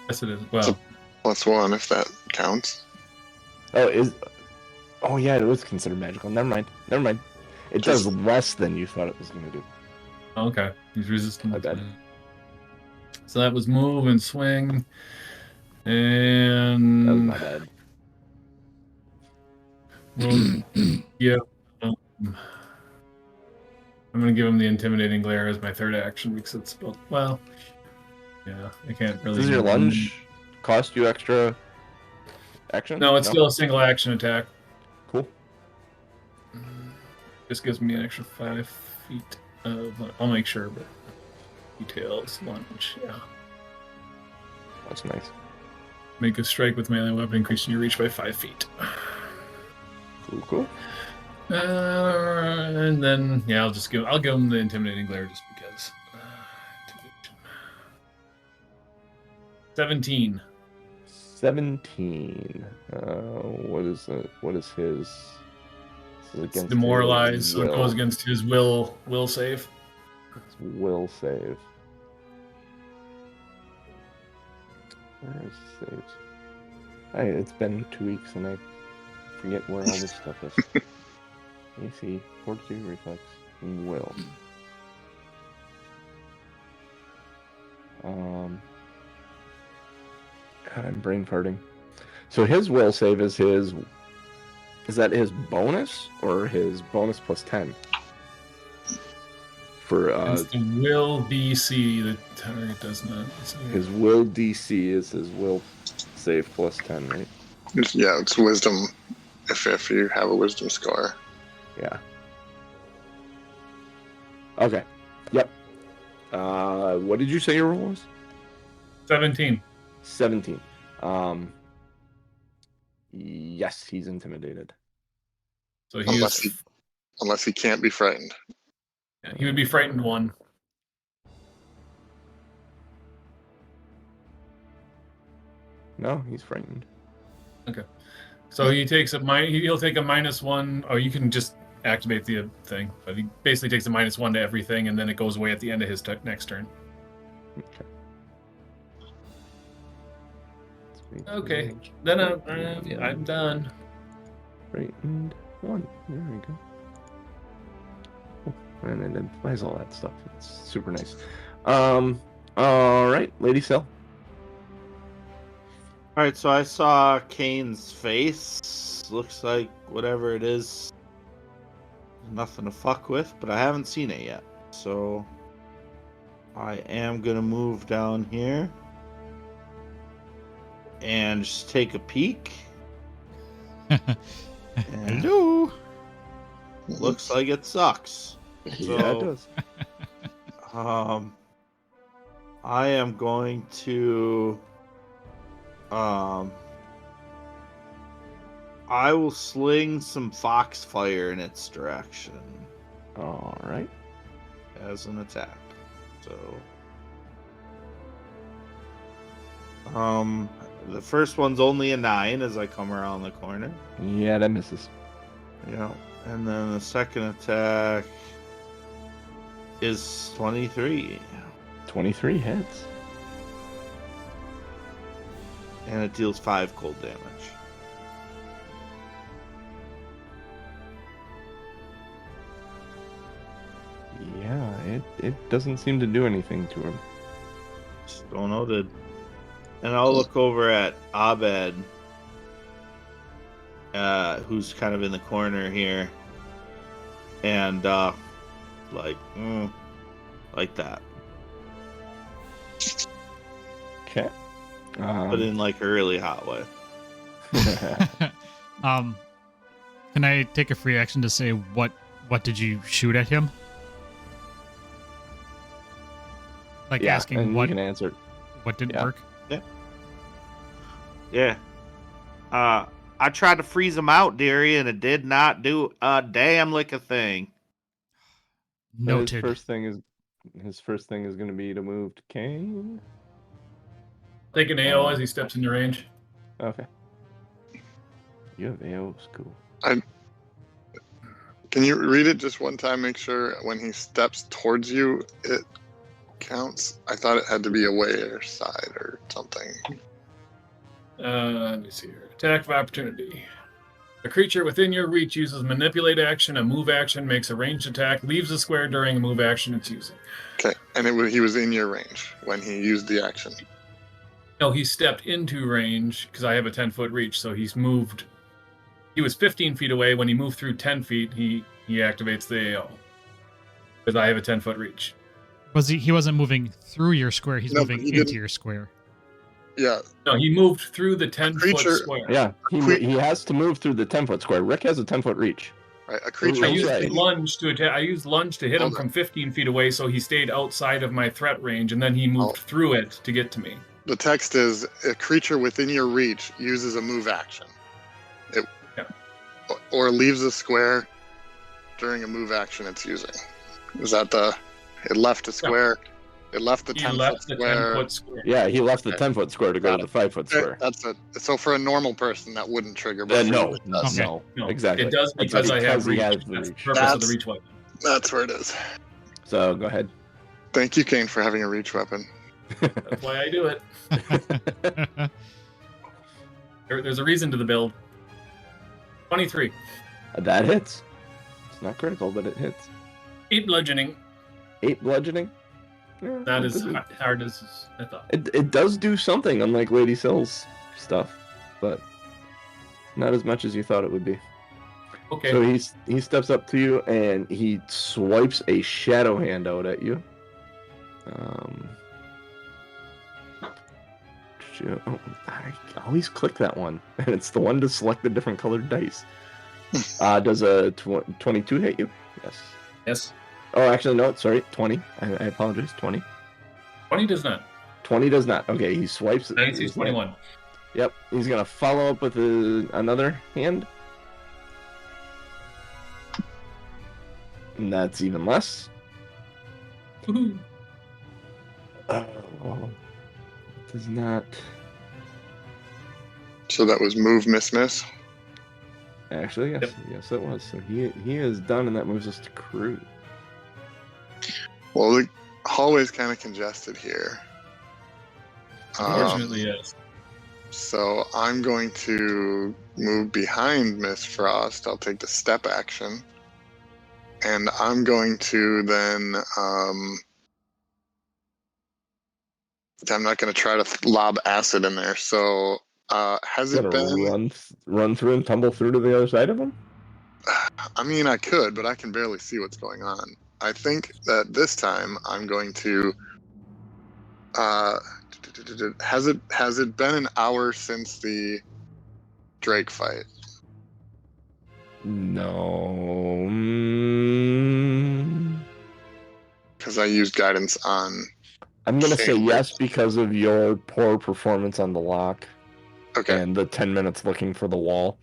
Yes, it is. Well, +1 if that counts. Oh, yeah, it was considered magical. Never mind. It does less than you thought it was going to do. Okay, he's resistant. My bad. So that was move and swing, That was and my bad. we'll give. I'm gonna give him the intimidating glare as my third action because it's well. Yeah, I can't really. Does your lunge cost you extra action? No, it's still a single action attack. Cool. Just gives me an extra 5 feet of. I'll make sure, but details lunge. Yeah. That's nice. Make a strike with melee weapon, increasing your reach by 5 feet. Cool. And then I'll give him the intimidating glare just because. 17. 17. What is it? What is his? This is It's demoralized, so it goes against his will save. It's will save. Where is saves? It's been 2 weeks and I forget where all this stuff is. AC, fortitude, reflex, and will. God, I'm brain farting. So his will save is his. Is that his bonus or his bonus plus 10? For it's the will DC. The target does not. His will DC is his will save plus 10, right? Yeah, it's wisdom. If you have a wisdom score. Yeah. Okay. Yep. What did you say your roll was? 17. 17. Yes, he's intimidated. So unless he can't be frightened. Yeah, he would be frightened 1. No, he's frightened. Okay. So he takes he'll take a -1, or you can just activate the thing. But he basically takes a -1 to everything, and then it goes away at the end of his next turn. Okay. Then I'm done. Frightened 1. There we go. Oh, and it applies all that stuff. It's super nice. All right, Lady Cell. All right, so I saw Kane's face. Looks like whatever it is, nothing to fuck with, but I haven't seen it yet. So I am gonna move down here and just take a peek. And Hello. looks like it sucks. Yeah, it does. I am going to I will sling some foxfire in its direction All right. as an attack. So the first one's only a 9 as I come around the corner. Yeah, that misses. Yeah. And then the second attack is 23. 23 hits. And it deals 5 cold damage. Yeah, it doesn't seem to do anything to him. So noted. And I'll look over at Abed, who's kind of in the corner here, and like that. Okay. But in like a really hot way. Can I take a free action to say what did you shoot at him? Like yeah, asking and what you can answer. What didn't Yeah. work? Yeah. I tried to freeze him out, dearie, and it did not do a damn lick of thing. Noted. His first thing is going to be to move to Kane. Take an AO as he steps into range. Okay. You have AO, cool. Can you read it just one time? Make sure when he steps towards you, it counts. I thought it had to be away or side or something. Let me see here. Attack of opportunity. A creature within your reach uses manipulate action, a move action, makes a ranged attack, leaves the square during a move action it's using. Okay, and he was in your range when he used the action. No, he stepped into range because I have a 10-foot reach, so he's moved. He was 15 feet away. When he moved through 10 feet, he activates the AO. Because I have a 10-foot reach. He wasn't moving through your square, he's No, moving he into didn't. your square. Yeah, No, he moved through the 10-foot creature- square. Yeah, he has to move through the 10-foot square. Rick has a 10-foot reach. right. A creature. I used Right. lunge to attack. I used lunge to hit him Hold on. from 15 feet away, so he stayed outside of my threat range, and then he moved through it to get to me. The text is a creature within your reach uses a move action. Or leaves a square during a move action it's using. Is that it left a square? It left the He 10-foot left the square. 10-foot square. Yeah, he left the Okay. 10-foot square to go to the 5-foot Okay, square. that's it. So for a normal person, that wouldn't trigger. But for you, No, it does. Okay. no, exactly. It does It's because I have he reach. has That's the the reach. purpose of the That's- reach weapon. That's where it is. So go ahead. Thank you, Kane, for having a reach weapon. That's why I do it. There's a reason to the build. 23. That hits. It's not critical, but it hits. 8 bludgeoning. 8 bludgeoning. Yeah, Not it as doesn't- hard as I thought. It does do something, unlike Lady Sill's stuff, but not as much as you thought it would be. Okay. So he steps up to you and he swipes a shadow hand out at you. I always click that one, and it's the one to select the different colored dice. Does a 22 hit you? Yes. Yes. Oh, actually, no. Sorry, 20. I apologize. 20. 20 does not. 20 does not. Okay, he swipes. 19 is 21. Yep, he's gonna follow up with another hand. And that's even less. Woohoo. Oh, does not. So that was move, miss. Actually, yes, Yep. yes, it was. So he is done, and that moves us to crew. Well, the hallway's kind of congested here. Unfortunately, yes. So I'm going to move behind Miss Frost. I'll take the step action. And I'm going to then... I'm not going to try to lob acid in there. So has it Gonna been... run through and tumble through to the other side of him? I mean, I could, but I can barely see what's going on. I think that this time I'm going to... has it been an hour since the Drake fight? No. Because I used guidance on... I'm gonna say Shame. yes because of your poor performance on the lock Okay. and the 10 minutes looking for the wall.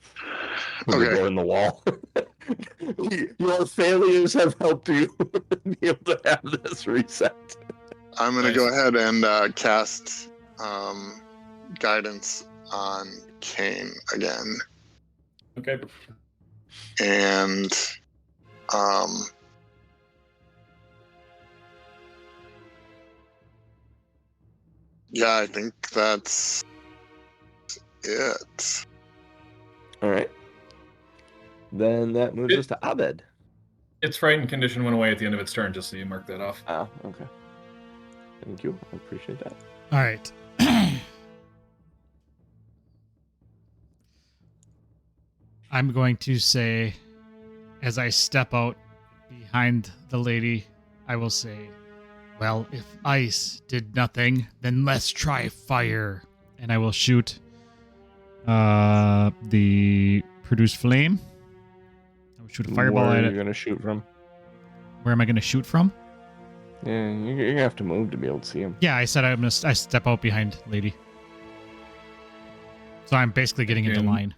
With the Okay. door in the wall. Your failures have helped you be able to have this reset. I'm going to Nice. go ahead and cast guidance on Kane again. Okay. And yeah, I think that's it. All right. Then that moves us to Abed. Its frightened condition went away at the end of its turn, just so you mark that off. Ah, okay. Thank you. I appreciate that. All right. I'm going to say, as I step out behind the lady, I will say, well, if ice did nothing, then let's try fire. And I will shoot the produce flame. I will shoot a fireball Where at are it. you gonna shoot from? Where am I going to shoot from? Yeah, you're gonna have to move to be able to see him. Yeah, I said I step out behind lady. So I'm basically getting into Yeah. line.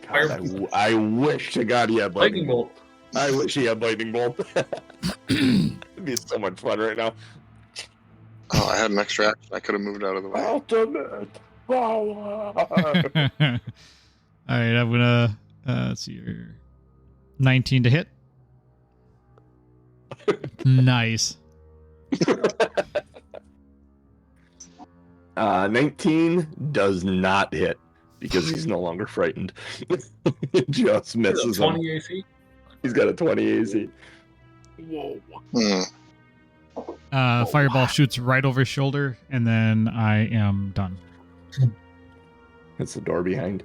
God, I wish to God he had Lightning lightning bolt. bolt. I wish he had lightning bolt. It'd be so much fun right now. Oh, I had an extra action. I could have moved out of the way. Ultimate power. All right, I'm gonna let's see here. 19 to hit. Nice. 19 does not hit. because he's no longer frightened. It just misses him. 20 AC. He's got a 20 AC. Whoa. Fireball shoots right over his shoulder, and then I am done. It's the door behind.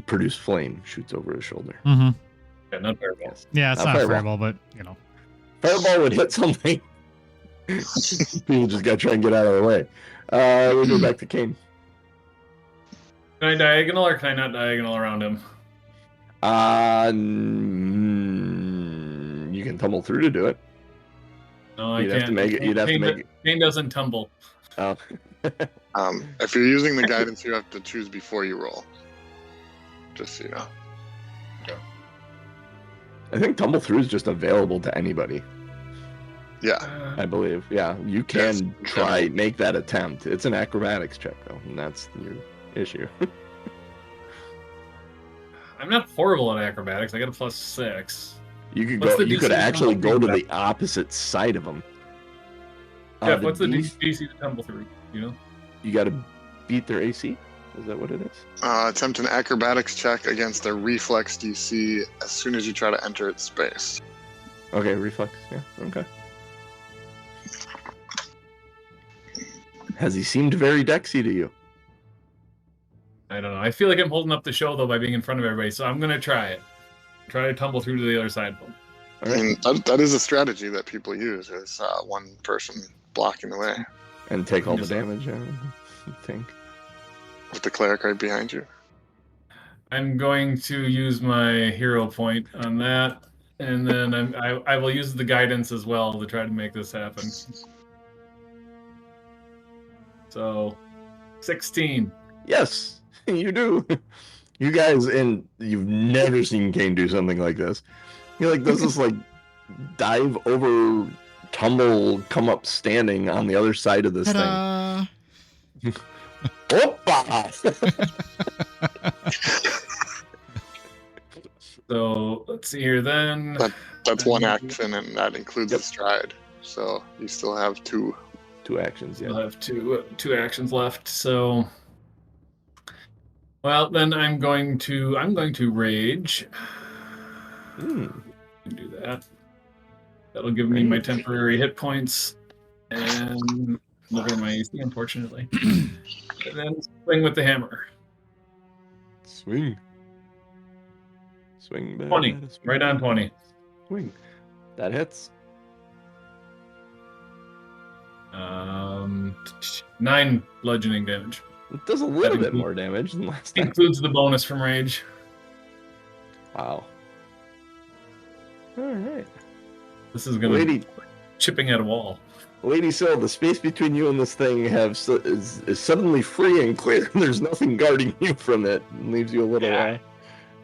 Produce flame shoots over his shoulder. Mm-hmm. Yeah, not fireball. Yeah, it's Not not fireball. fireball, but you know. Fireball would hit something. People just gotta try and get out of the way. We'll go back to Kane. Can I diagonal or can I not diagonal around him? You can tumble through to do it. No, I You'd can't. have to make it. You'd have to make it. Kane doesn't tumble. Oh. If you're using the guidance, you have to choose before you roll. Just so you know. I think tumble through is just available to anybody. Yeah. I believe. Yeah, you can make that attempt. It's an acrobatics check though, and that's your issue. I'm not horrible at acrobatics. I got a +6. You could What's go. the You DC could to actually tumble go to through? the opposite side of them. Yeah, what's the DC to tumble through? You know? You got to beat their AC. Is that what it is? Attempt an acrobatics check against their reflex DC as soon as you try to enter its space. Okay, reflex. Yeah. Okay. Has he seemed very dexy to you? I don't know. I feel like I'm holding up the show though by being in front of everybody, so I'm gonna try it. Try to tumble through to the other side. All I right. mean, that is a strategy that people use, is one person blocking the way And take all the damage. I think. with the cleric right behind you. I'm going to use my hero point on that, and then I will use the guidance as well to try to make this happen. So, 16. Yes, you do. You guys, and you've never seen Kane do something like this. He like does this like dive over, tumble, come up standing on the other side of this Ta-da! thing. Opa! So let's see here then. That's one action, and that includes the stride. So you still have two. 2 actions, I'll yeah. have two actions left. So, well, then I'm going to rage. Hmm. Do that. That'll give me my temporary hit points and lower my AC, unfortunately. And then swing with the hammer. Swing. Swing back. 20. Right on 20. Swing. That hits. 9 bludgeoning damage. It does a little bit more damage than last time. Includes the bonus from rage. Wow. All right. This is going to Lady, be chipping at a wall. Lady Syl, the space between you and this thing is suddenly free and clear. There's nothing guarding you from it. It leaves you a little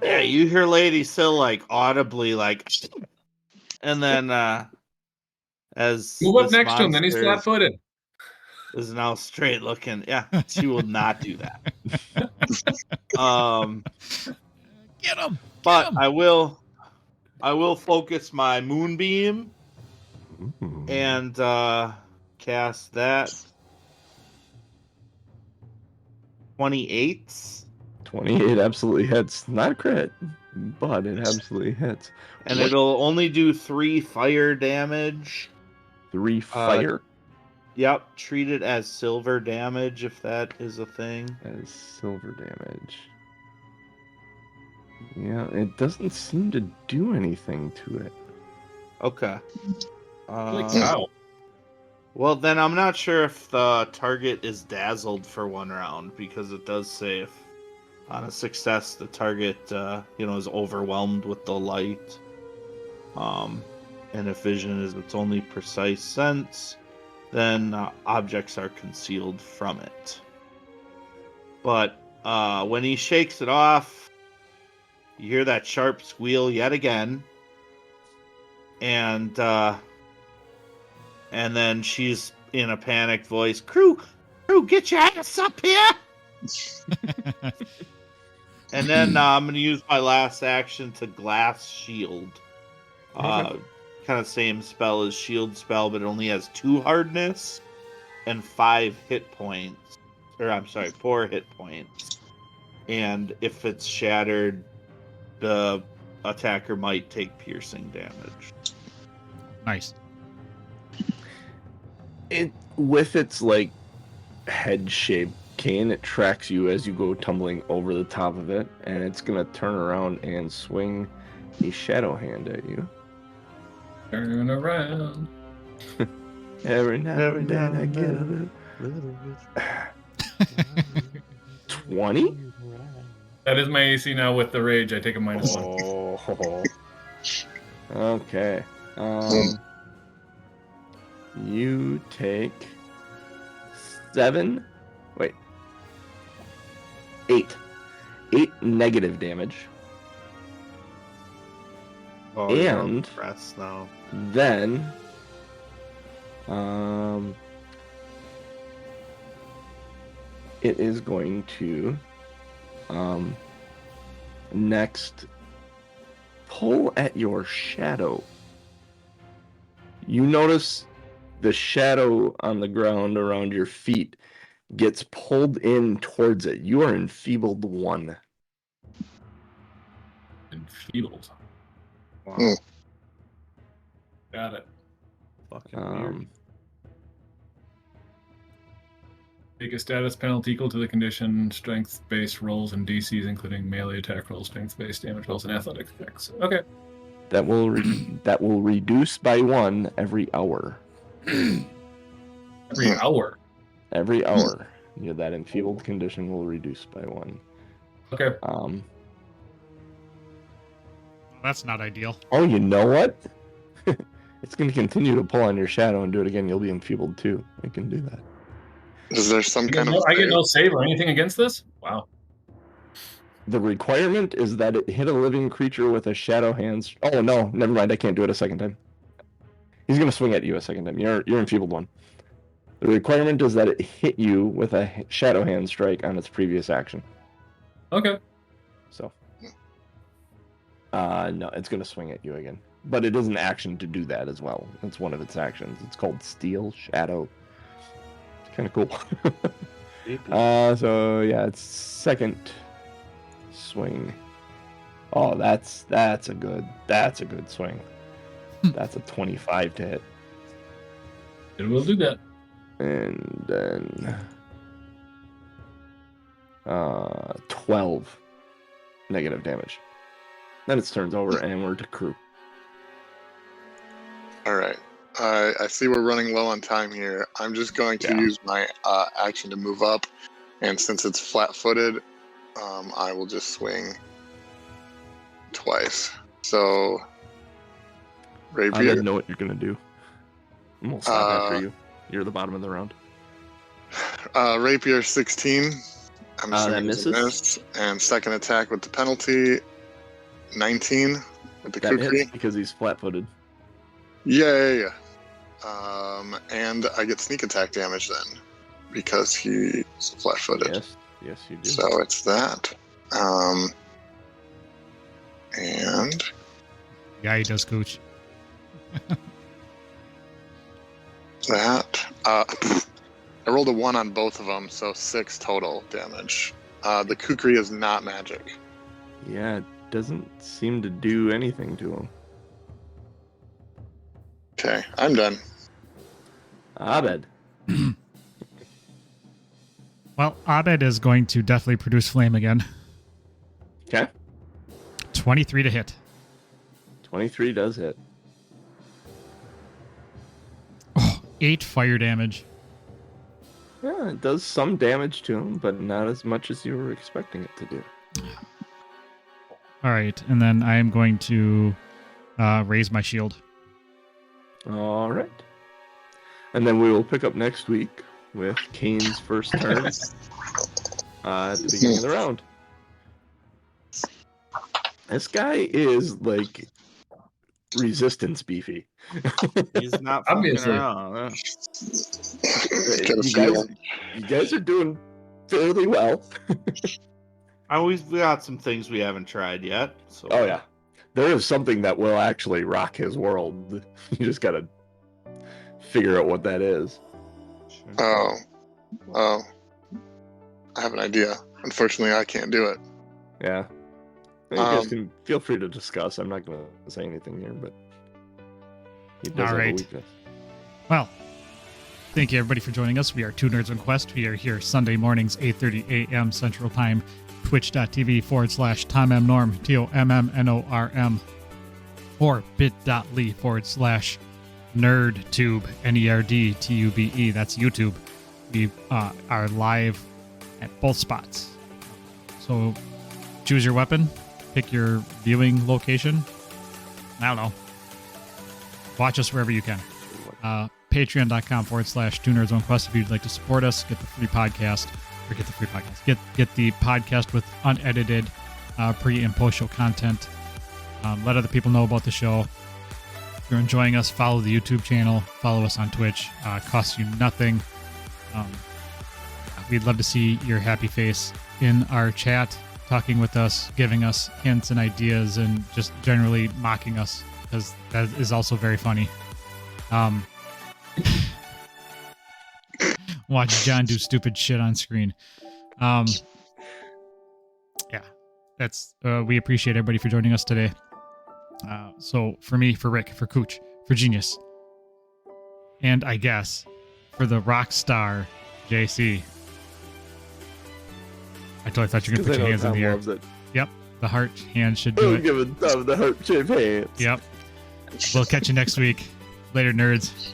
Yeah, you hear Lady Syl like audibly like, and then as Move up this next to him, then he's monster flat-footed. is now straight looking. Yeah, she will not do that. Get him! But I will focus my moonbeam and cast that. 28. 28 absolutely hits. Not a crit, but it absolutely hits. And it'll only do 3 fire damage. 3 fire Yep, treat it as silver damage if that is a thing. as silver damage. Yeah, it doesn't seem to do anything to it. Okay. Wow. Well, then I'm not sure if the target is dazzled for 1 round, because it does say if on a success the target is overwhelmed with the light. And if vision is its only precise sense, then objects are concealed from it. But when he shakes it off, you hear that sharp squeal yet again, and then she's in a panicked voice, "Crew, get your ass up here!" And then I'm going to use my last action to glass shield. Kind of same spell as shield spell, but it only has 2 hardness and 5 hit points. or I'm sorry, 4 hit points. And if it's shattered, the attacker might take piercing damage. Nice. It with its like head-shaped cane, it tracks you as you go tumbling over the top of it, and it's gonna turn around and swing a shadow hand at you. Turn around. Every now and then I get a little. 20? That is my AC now with the rage. I take a -1. Oh. Okay. You take 7. Wait. 8. 8 negative damage. Oh, you're And- press now. Then, it is going to, next pull at your shadow. You notice the shadow on the ground around your feet gets pulled in towards it. You are enfeebled 1. Enfeebled. Wow. Hmm. Got it. Fucking weird. Take a status penalty equal to the condition, strength-based rolls and DCs, including melee attack rolls, strength-based damage rolls, and athletics checks. Okay. That will reduce by 1 every hour. Every hour. Every hour. Yeah, that enfeebled condition will reduce by 1. Okay. That's not ideal. Oh, you know what? It's going to continue to pull on your shadow and do it again. You'll be enfeebled too. It can do that. Is there some kind of? I get no save or anything against this? Wow. The requirement is that it hit a living creature with a shadow hand. Oh no, never mind. I can't do it a second time. He's going to swing at you a second time. You're enfeebled 1. The requirement is that it hit you with a shadow hand strike on its previous action. Okay. So, no, it's going to swing at you again. But it is an action to do that as well. It's one of its actions. It's called Steel Shadow. It's kind of cool. So yeah, it's second swing. Oh, that's a good swing. That's a 25 to hit. It will do that. And then 12 negative damage. Then its turns over and we're to crew. All right. I see we're running low on time here. I'm just going to use my action to move up, and since it's flat-footed, I will just swing twice. So, I rapier. didn't know what you're gonna do. And we'll stop after you. You're the bottom of the round. Rapier 16. I'm That assuming it's a misses. miss. And second attack with the penalty, 19 with the That kukri. hits because he's flat-footed. Yeah. And I get sneak attack damage then, because he's flat-footed. Yes, you do. So it's that. And Yeah, he does, Cooch. that. I rolled a 1 on both of them, so 6 total damage. The kukri is not magic. Yeah, it doesn't seem to do anything to him. Okay, I'm done. Abed. Well, Abed is going to definitely produce flame again. Okay. 23 to hit. 23 does hit. Oh, 8 fire damage. Yeah, it does some damage to him, but not as much as you were expecting it to do. All right, and then I am going to raise my shield. All right. And then we will pick up next week with Kane's first turn at the beginning of the round. This guy is like resistance beefy. He's not fucking Obviously. around. You guys are doing fairly well. We got some things we haven't tried yet. So. Oh yeah, there is something that will actually rock his world. You just gotta figure out what that is. Sure. Oh. have an idea. Unfortunately, I can't do it. Yeah. You guys can feel free to discuss. I'm not going to say anything here, but he does have a weakness. Well, thank you everybody for joining us. We are Two Nerds on Quest. We are here Sunday mornings, 8:30 a.m. Central Time, twitch.tv/TomMNorm, TOMMNORM, or bit.ly/NerdTube, NERDTUBE. That's YouTube. We are live at both spots. So choose your weapon, pick your viewing location. I don't know. Watch us wherever you can. Patreon.com/Two Nerds on Quest if you'd like to support us. Get the free podcast. Get the podcast with unedited pre and post show content. Let other people know about the show. If you're enjoying us, follow the YouTube channel. Follow us on Twitch. Costs you nothing. We'd love to see your happy face in our chat, talking with us, giving us hints and ideas, and just generally mocking us, because that is also very funny. Watch John do stupid shit on screen. Yeah, that's we appreciate everybody for joining us today. So for me, for Rick, for Cooch, for Genius, and I guess for the rock star JC. I totally thought you were gonna put your hands in the air. Yep, the heart hand should do it. Give it the heart shape hands. Yep. We'll catch you next week. Later, nerds.